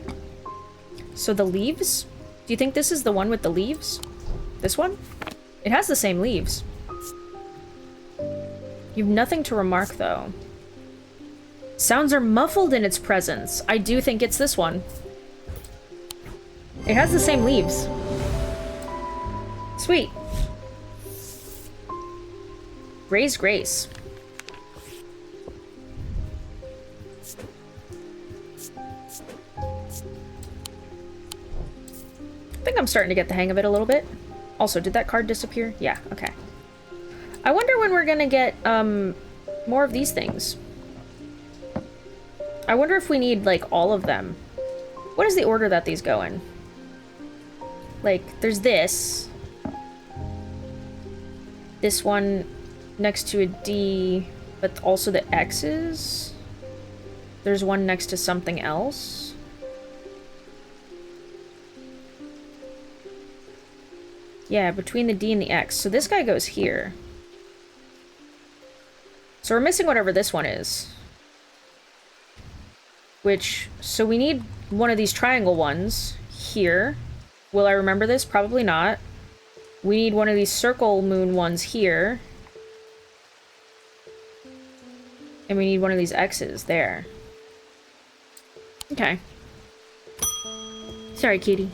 Speaker 1: So the leaves? Do you think this is the one with the leaves? This one? It has the same leaves. You've nothing to remark, though. Sounds are muffled in its presence. I do think it's this one. It has the same leaves. Sweet. Raise Grace. I think I'm starting to get the hang of it a little bit. Also, did that card disappear? Yeah, okay. I wonder when we're gonna get, more of these things. I wonder if we need, like, all of them. What is the order that these go in? Like, there's this. This one next to a D, but also the X's. There's one next to something else. Yeah, between the D and the X. So this guy goes here. So we're missing whatever this one is. Which, so we need one of these triangle ones here. Will I remember this? Probably not. We need one of these circle moon ones here. And we need one of these X's there. Okay. Sorry, kitty.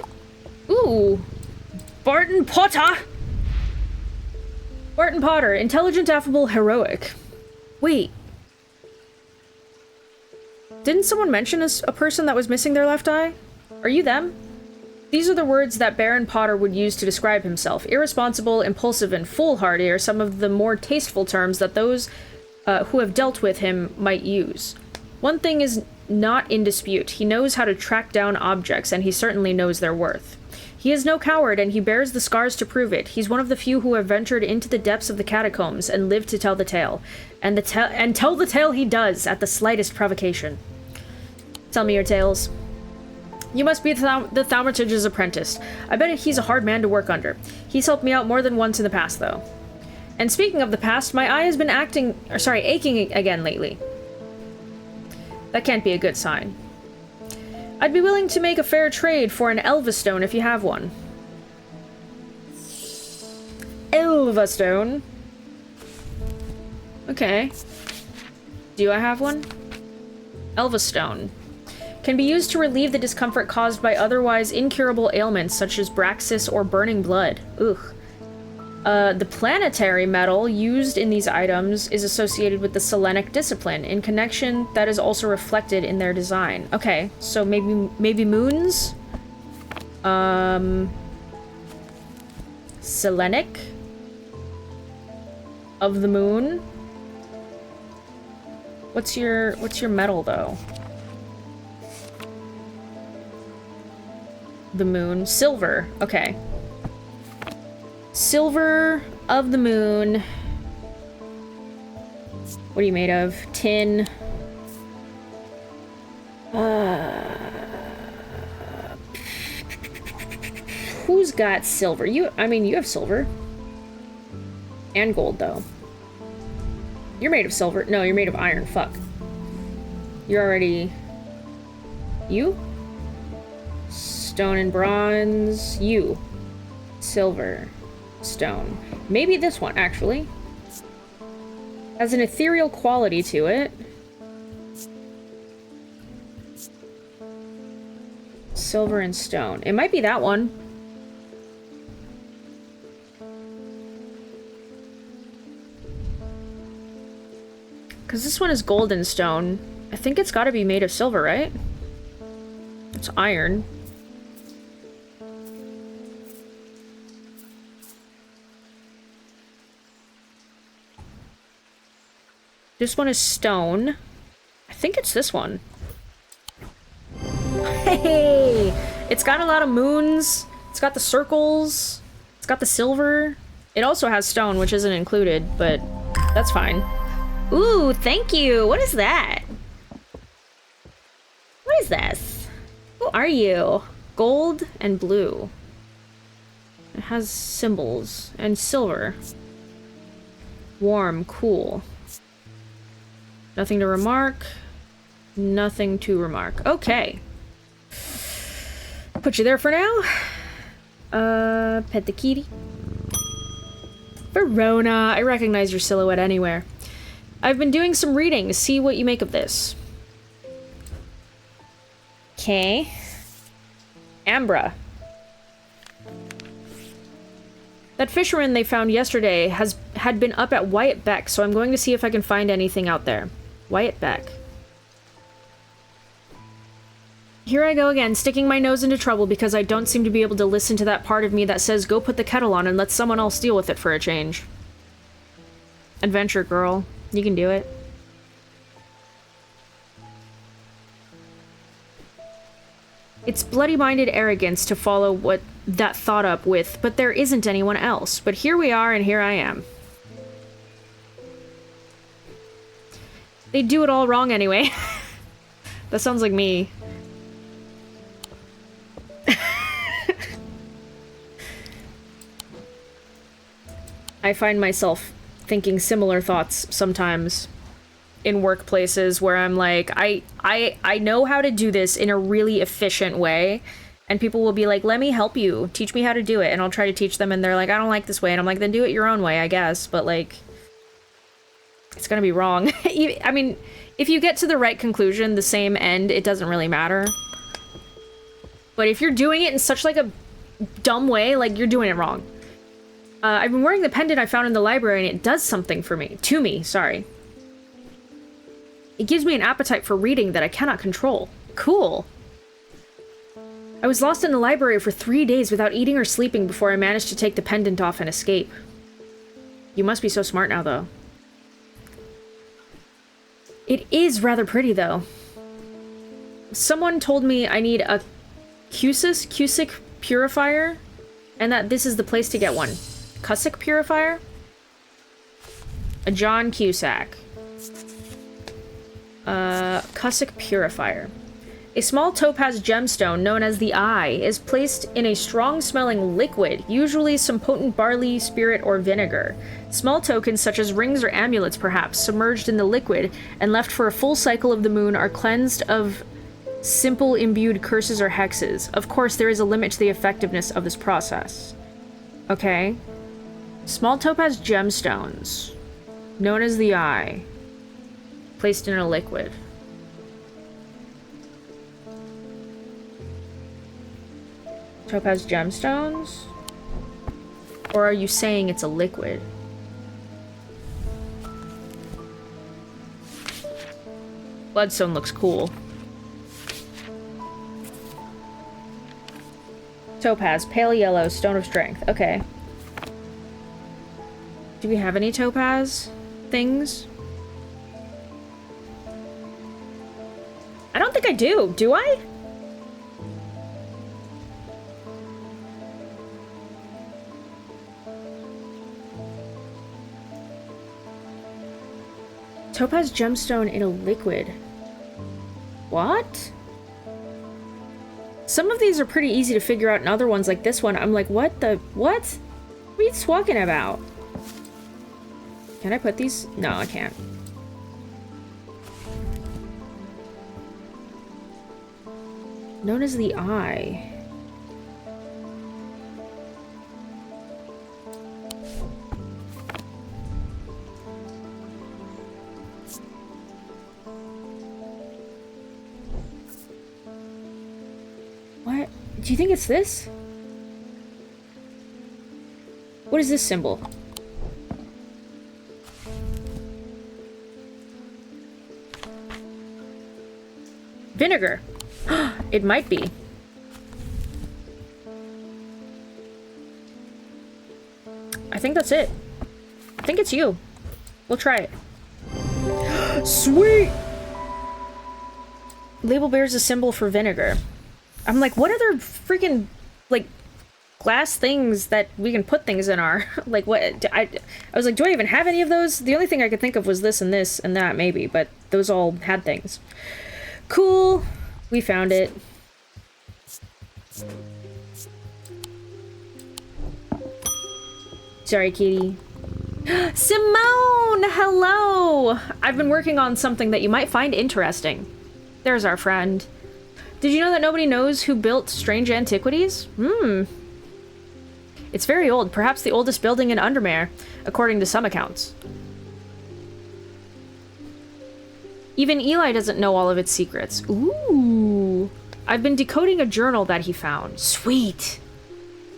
Speaker 1: Ooh! Barton Potter! Barton Potter. Intelligent, affable, heroic. Wait. Didn't someone mention a person that was missing their left eye? Are you them? These are the words that Baron Potter would use to describe himself. Irresponsible, impulsive, and foolhardy are some of the more tasteful terms that those who have dealt with him might use. One thing is not in dispute. He knows how to track down objects, and he certainly knows their worth. He is no coward, and he bears the scars to prove it. He's one of the few who have ventured into the depths of the catacombs and lived to tell the tale. And tell the tale he does, at the slightest provocation. Tell me your tales. You must be the Thaumaturgist's apprentice. I bet he's a hard man to work under. He's helped me out more than once in the past, though. And speaking of the past, my eye has been aching again lately. That can't be a good sign. I'd be willing to make a fair trade for an Elva stone if you have one. Elva stone? Okay. Do I have one? Elva stone. Can be used to relieve the discomfort caused by otherwise incurable ailments such as Braxis or burning blood. Ugh. The planetary metal used in these items is associated with the Selenic discipline, in connection that is also reflected in their design. Okay, so maybe moons? Selenic? Of the moon? What's your metal, though? The moon. Silver. Okay. Silver of the moon. What are you made of? Tin. Who's got silver? I mean, you have silver. And gold, though. You're made of silver. No, you're made of iron. Fuck. You're already... You? Stone and bronze. You. Silver. Stone. Maybe this one, actually. Has an ethereal quality to it. Silver and stone. It might be that one. Because this one is gold and stone. I think it's got to be made of silver, right? It's iron. This one is stone. I think it's this one. Hey! It's got a lot of moons. It's got the circles. It's got the silver. It also has stone, which isn't included, but that's fine. Ooh, thank you. What is that? What is this? Who are you? Gold and blue. It has symbols and silver. Warm, cool. Nothing to remark. Nothing to remark. Okay. Put you there for now. Pet the kitty. Verona, I recognize your silhouette anywhere. I've been doing some reading. See what you make of this. Okay. Ambra. That fisherman they found yesterday had been up at Wyatt Beck, so I'm going to see if I can find anything out there. Wyatt Beck. Here I go again, sticking my nose into trouble because I don't seem to be able to listen to that part of me that says go put the kettle on and let someone else deal with it for a change. Adventure girl. You can do it. It's bloody-minded arrogance to follow what that thought up with, but there isn't anyone else. But here we are, and here I am. They do it all wrong anyway. That sounds like me. I find myself thinking similar thoughts sometimes in workplaces where I'm like, I know how to do this in a really efficient way, and people will be like, let me help you, teach me how to do it, and I'll try to teach them, and they're like, I don't like this way, and I'm like, then do it your own way, I guess, but like, it's gonna be wrong. I mean, if you get to the right conclusion, the same end, it doesn't really matter. But if you're doing it in such like a dumb way, like, you're doing it wrong. I've been wearing the pendant I found in the library, and it does something for me. To me, sorry. It gives me an appetite for reading that I cannot control. Cool. I was lost in the library for 3 days without eating or sleeping before I managed to take the pendant off and escape. You must be so smart now, though. It is rather pretty, though. Someone told me I need a Cusick purifier, and that this is the place to get one. Cusick purifier? A John Cusack. Cusick purifier. A small topaz gemstone known as the Eye is placed in a strong-smelling liquid, usually some potent barley, spirit, or vinegar. Small tokens, such as rings or amulets perhaps, submerged in the liquid and left for a full cycle of the moon are cleansed of simple imbued curses or hexes. Of course, there is a limit to the effectiveness of this process. Okay. Small topaz gemstones, known as the Eye, placed in a liquid. Topaz gemstones? Or are you saying it's a liquid? Bloodstone looks cool. Topaz, pale yellow, stone of strength. Okay. Do we have any topaz things? I don't think I do. Do I? Topaz gemstone in a liquid. What? Some of these are pretty easy to figure out, and other ones, like this one, I'm like, what the... What? What are you talking about? Can I put these? No, I can't. Known as the Eye. What? Do you think it's this? What is this symbol? Vinegar. It might be. I think that's it. I think it's you. We'll try it. Sweet! Label bears a symbol for vinegar. I'm like, what other freaking, like, glass things that we can put things in are? Like, what? I was like, do I even have any of those? The only thing I could think of was this and that, maybe, but those all had things. Cool. We found it. Sorry, kitty. Simone! Hello! I've been working on something that you might find interesting. There's our friend. Did you know that nobody knows who built Strange Antiquities? It's very old, perhaps the oldest building in Undermere, according to some accounts. Even Eli doesn't know all of its secrets. Ooh. I've been decoding a journal that he found. Sweet.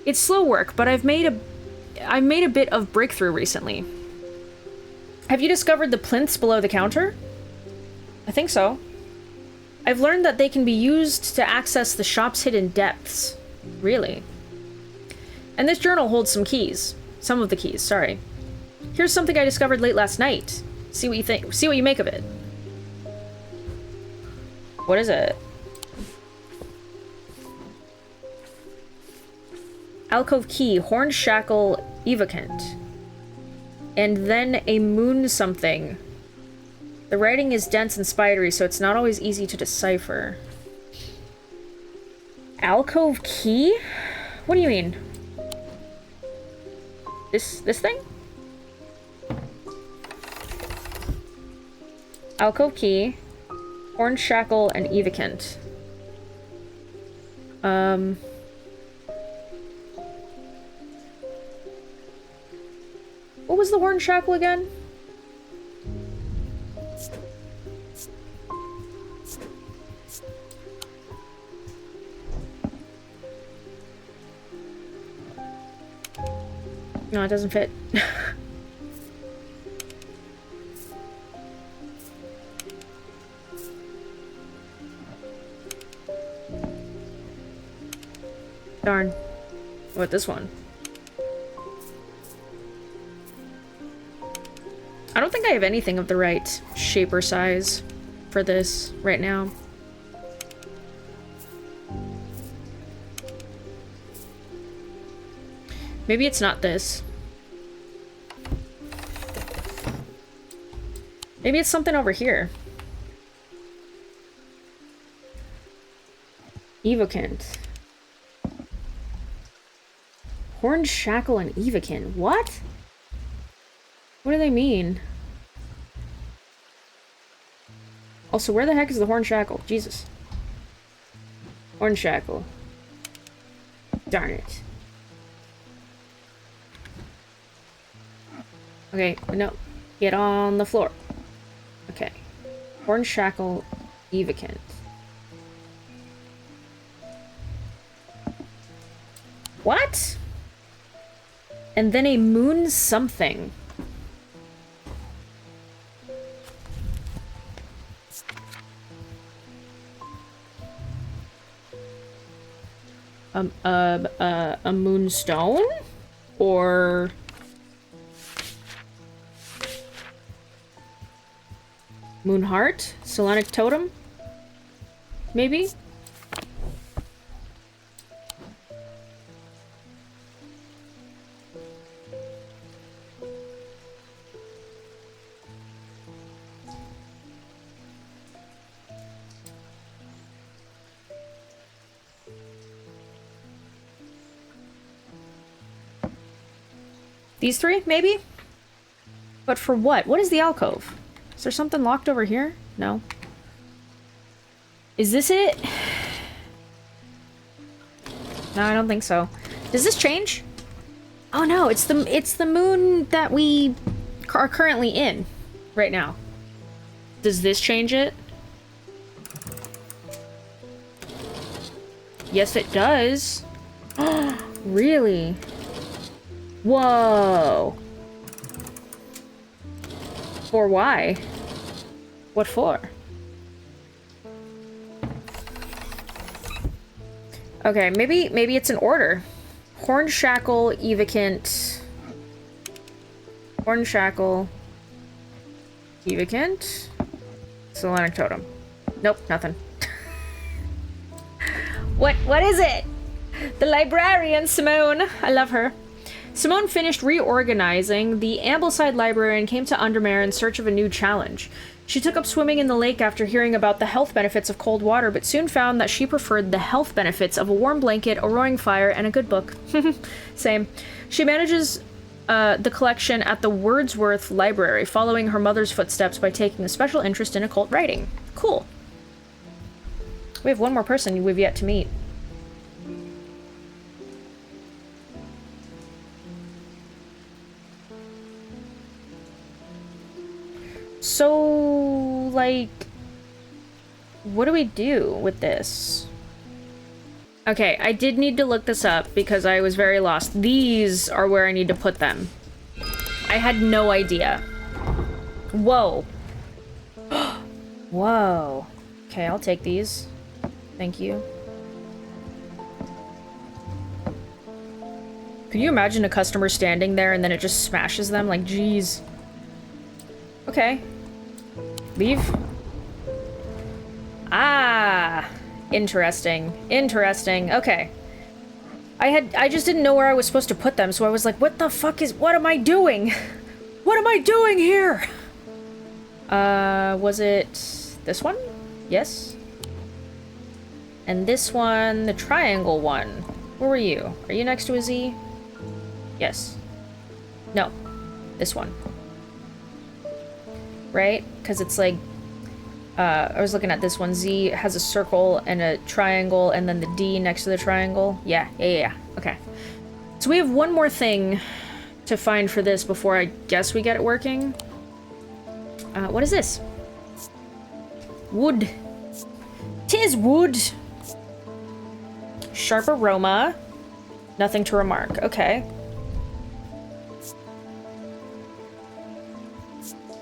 Speaker 1: It's slow work, but I've made a bit of breakthrough recently. Have you discovered the plinths below the counter? I think so. I've learned that they can be used to access the shop's hidden depths. Really? And this journal holds some keys. Some of the keys, sorry. Here's something I discovered late last night. See what you think. See what you make of it. What is it? Alcove key, horned shackle, evocant. And then a moon something. The writing is dense and spidery, so it's not always easy to decipher. Alcove key? What do you mean? This thing? Alcove key, horned shackle, and evocant. What was the horned shackle again? No, it doesn't fit. Darn. What, this one? I don't think I have anything of the right shape or size for this right now. Maybe it's not this. Maybe it's something over here. Evocant. Horned Shackle and Evokin. What? What do they mean? Also, where the heck is the Horned Shackle? Jesus. Horned Shackle. Darn it. Okay, no. Get on the floor. Okay. Horned Shackle, Evocant. What? And then a moon something. A moonstone? Or... Moonheart? Solanic Totem? Maybe? These three, maybe? But for what? What is the alcove? Is there something locked over here? No. Is this it? No, I don't think so. Does this change? Oh no, it's the moon that we are currently in right now. Does this change it? Yes, it does. Really? Whoa. For why? What for? Okay, maybe it's an order. Horned Shackle, Evocant. Horned Shackle. Evocant. Solanic Totem. Nope, nothing. What is it? The librarian, Simone. I love her. Simone finished reorganizing the Ambleside Library and came to Undermare in search of a new challenge. She took up swimming in the lake after hearing about the health benefits of cold water, but soon found that she preferred the health benefits of a warm blanket, a roaring fire, and a good book. Same. She manages the collection at the Wordsworth Library, following her mother's footsteps by taking a special interest in occult writing. Cool. We have one more person we've yet to meet. So, like, what do we do with this? Okay, I did need to look this up because I was very lost. These are where I need to put them. I had no idea. Whoa. Whoa. Okay, I'll take these. Thank you. Could you imagine a customer standing there and then it just smashes them? Like, geez. Okay. Leave. Ah, interesting. Interesting. Okay. I just didn't know where I was supposed to put them, so I was like, what am I doing? What am I doing here? Was it this one? Yes. And this one, the triangle one. Where were you? Are you next to a Z? Yes. No. This one. Right? Because it's like, I was looking at this one. Z has a circle and a triangle, and then the D next to the triangle. Yeah. Okay. So we have one more thing to find for this before I guess we get it working. What is this? Wood. 'Tis wood. Sharp aroma. Nothing to remark. Okay.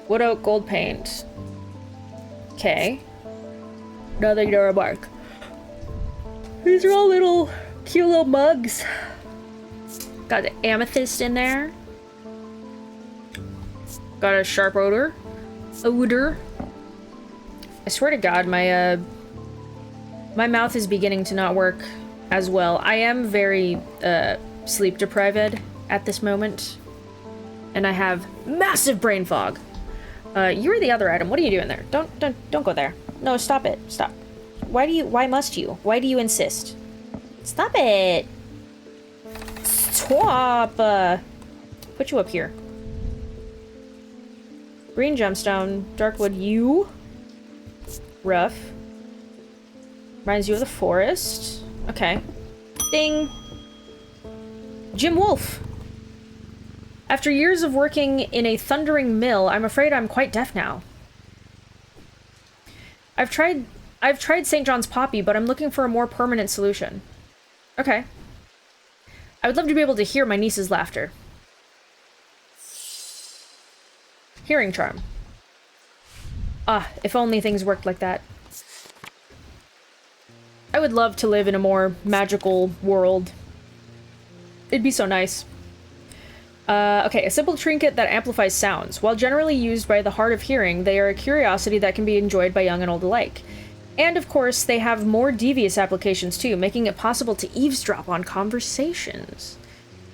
Speaker 1: Wood oak gold paint. Okay. Nothing to remark. These are all little cute little mugs. Got the amethyst in there. Got a sharp odor. I swear to God, my mouth is beginning to not work as well. I am very sleep deprived at this moment, and I have massive brain fog. You were the other item. What are you doing there? Don't go there. No, stop it. Stop. Why must you? Why do you insist? Stop it! Stop! Put you up here. Green gemstone, darkwood, you. Rough. Reminds you of the forest. Okay. Ding! Jim Wolf! After years of working in a thundering mill, I'm afraid I'm quite deaf now. I've tried St. John's Poppy, but I'm looking for a more permanent solution. Okay. I would love to be able to hear my niece's laughter. Hearing charm. Ah, if only things worked like that. I would love to live in a more magical world. It'd be so nice. Okay, a simple trinket that amplifies sounds. While generally used by the hard of hearing, they are a curiosity that can be enjoyed by young and old alike. And of course, they have more devious applications too, making it possible to eavesdrop on conversations.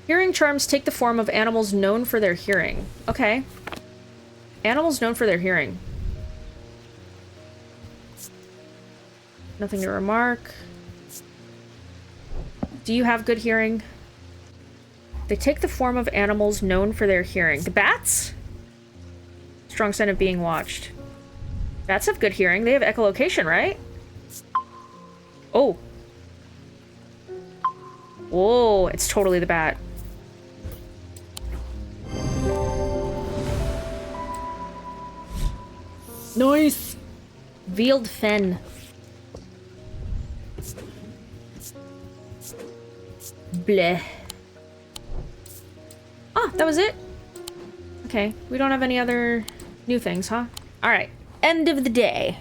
Speaker 1: Hearing charms take the form of animals known for their hearing. Okay. Animals known for their hearing. Nothing to remark. Do you have good hearing? They take the form of animals known for their hearing. The bats? Strong sign of being watched. Bats have good hearing. They have echolocation, right? Oh. Whoa, it's totally the bat. Nice! Veiled fen. Bleh. Oh, that was it? Okay, we don't have any other new things, huh? Alright, end of the day.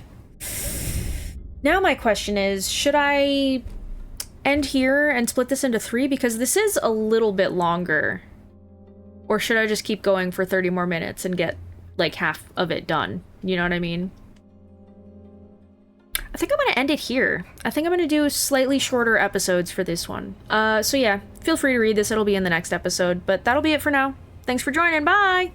Speaker 1: Now my question is, should I end here and split this into 3? Because this is a little bit longer. Or should I just keep going for 30 more minutes and get, like, half of it done? You know what I mean? I think I'm gonna end it here. I think I'm gonna do slightly shorter episodes for this one. So yeah, feel free to read this. It'll be in the next episode. But that'll be it for now. Thanks for joining. Bye!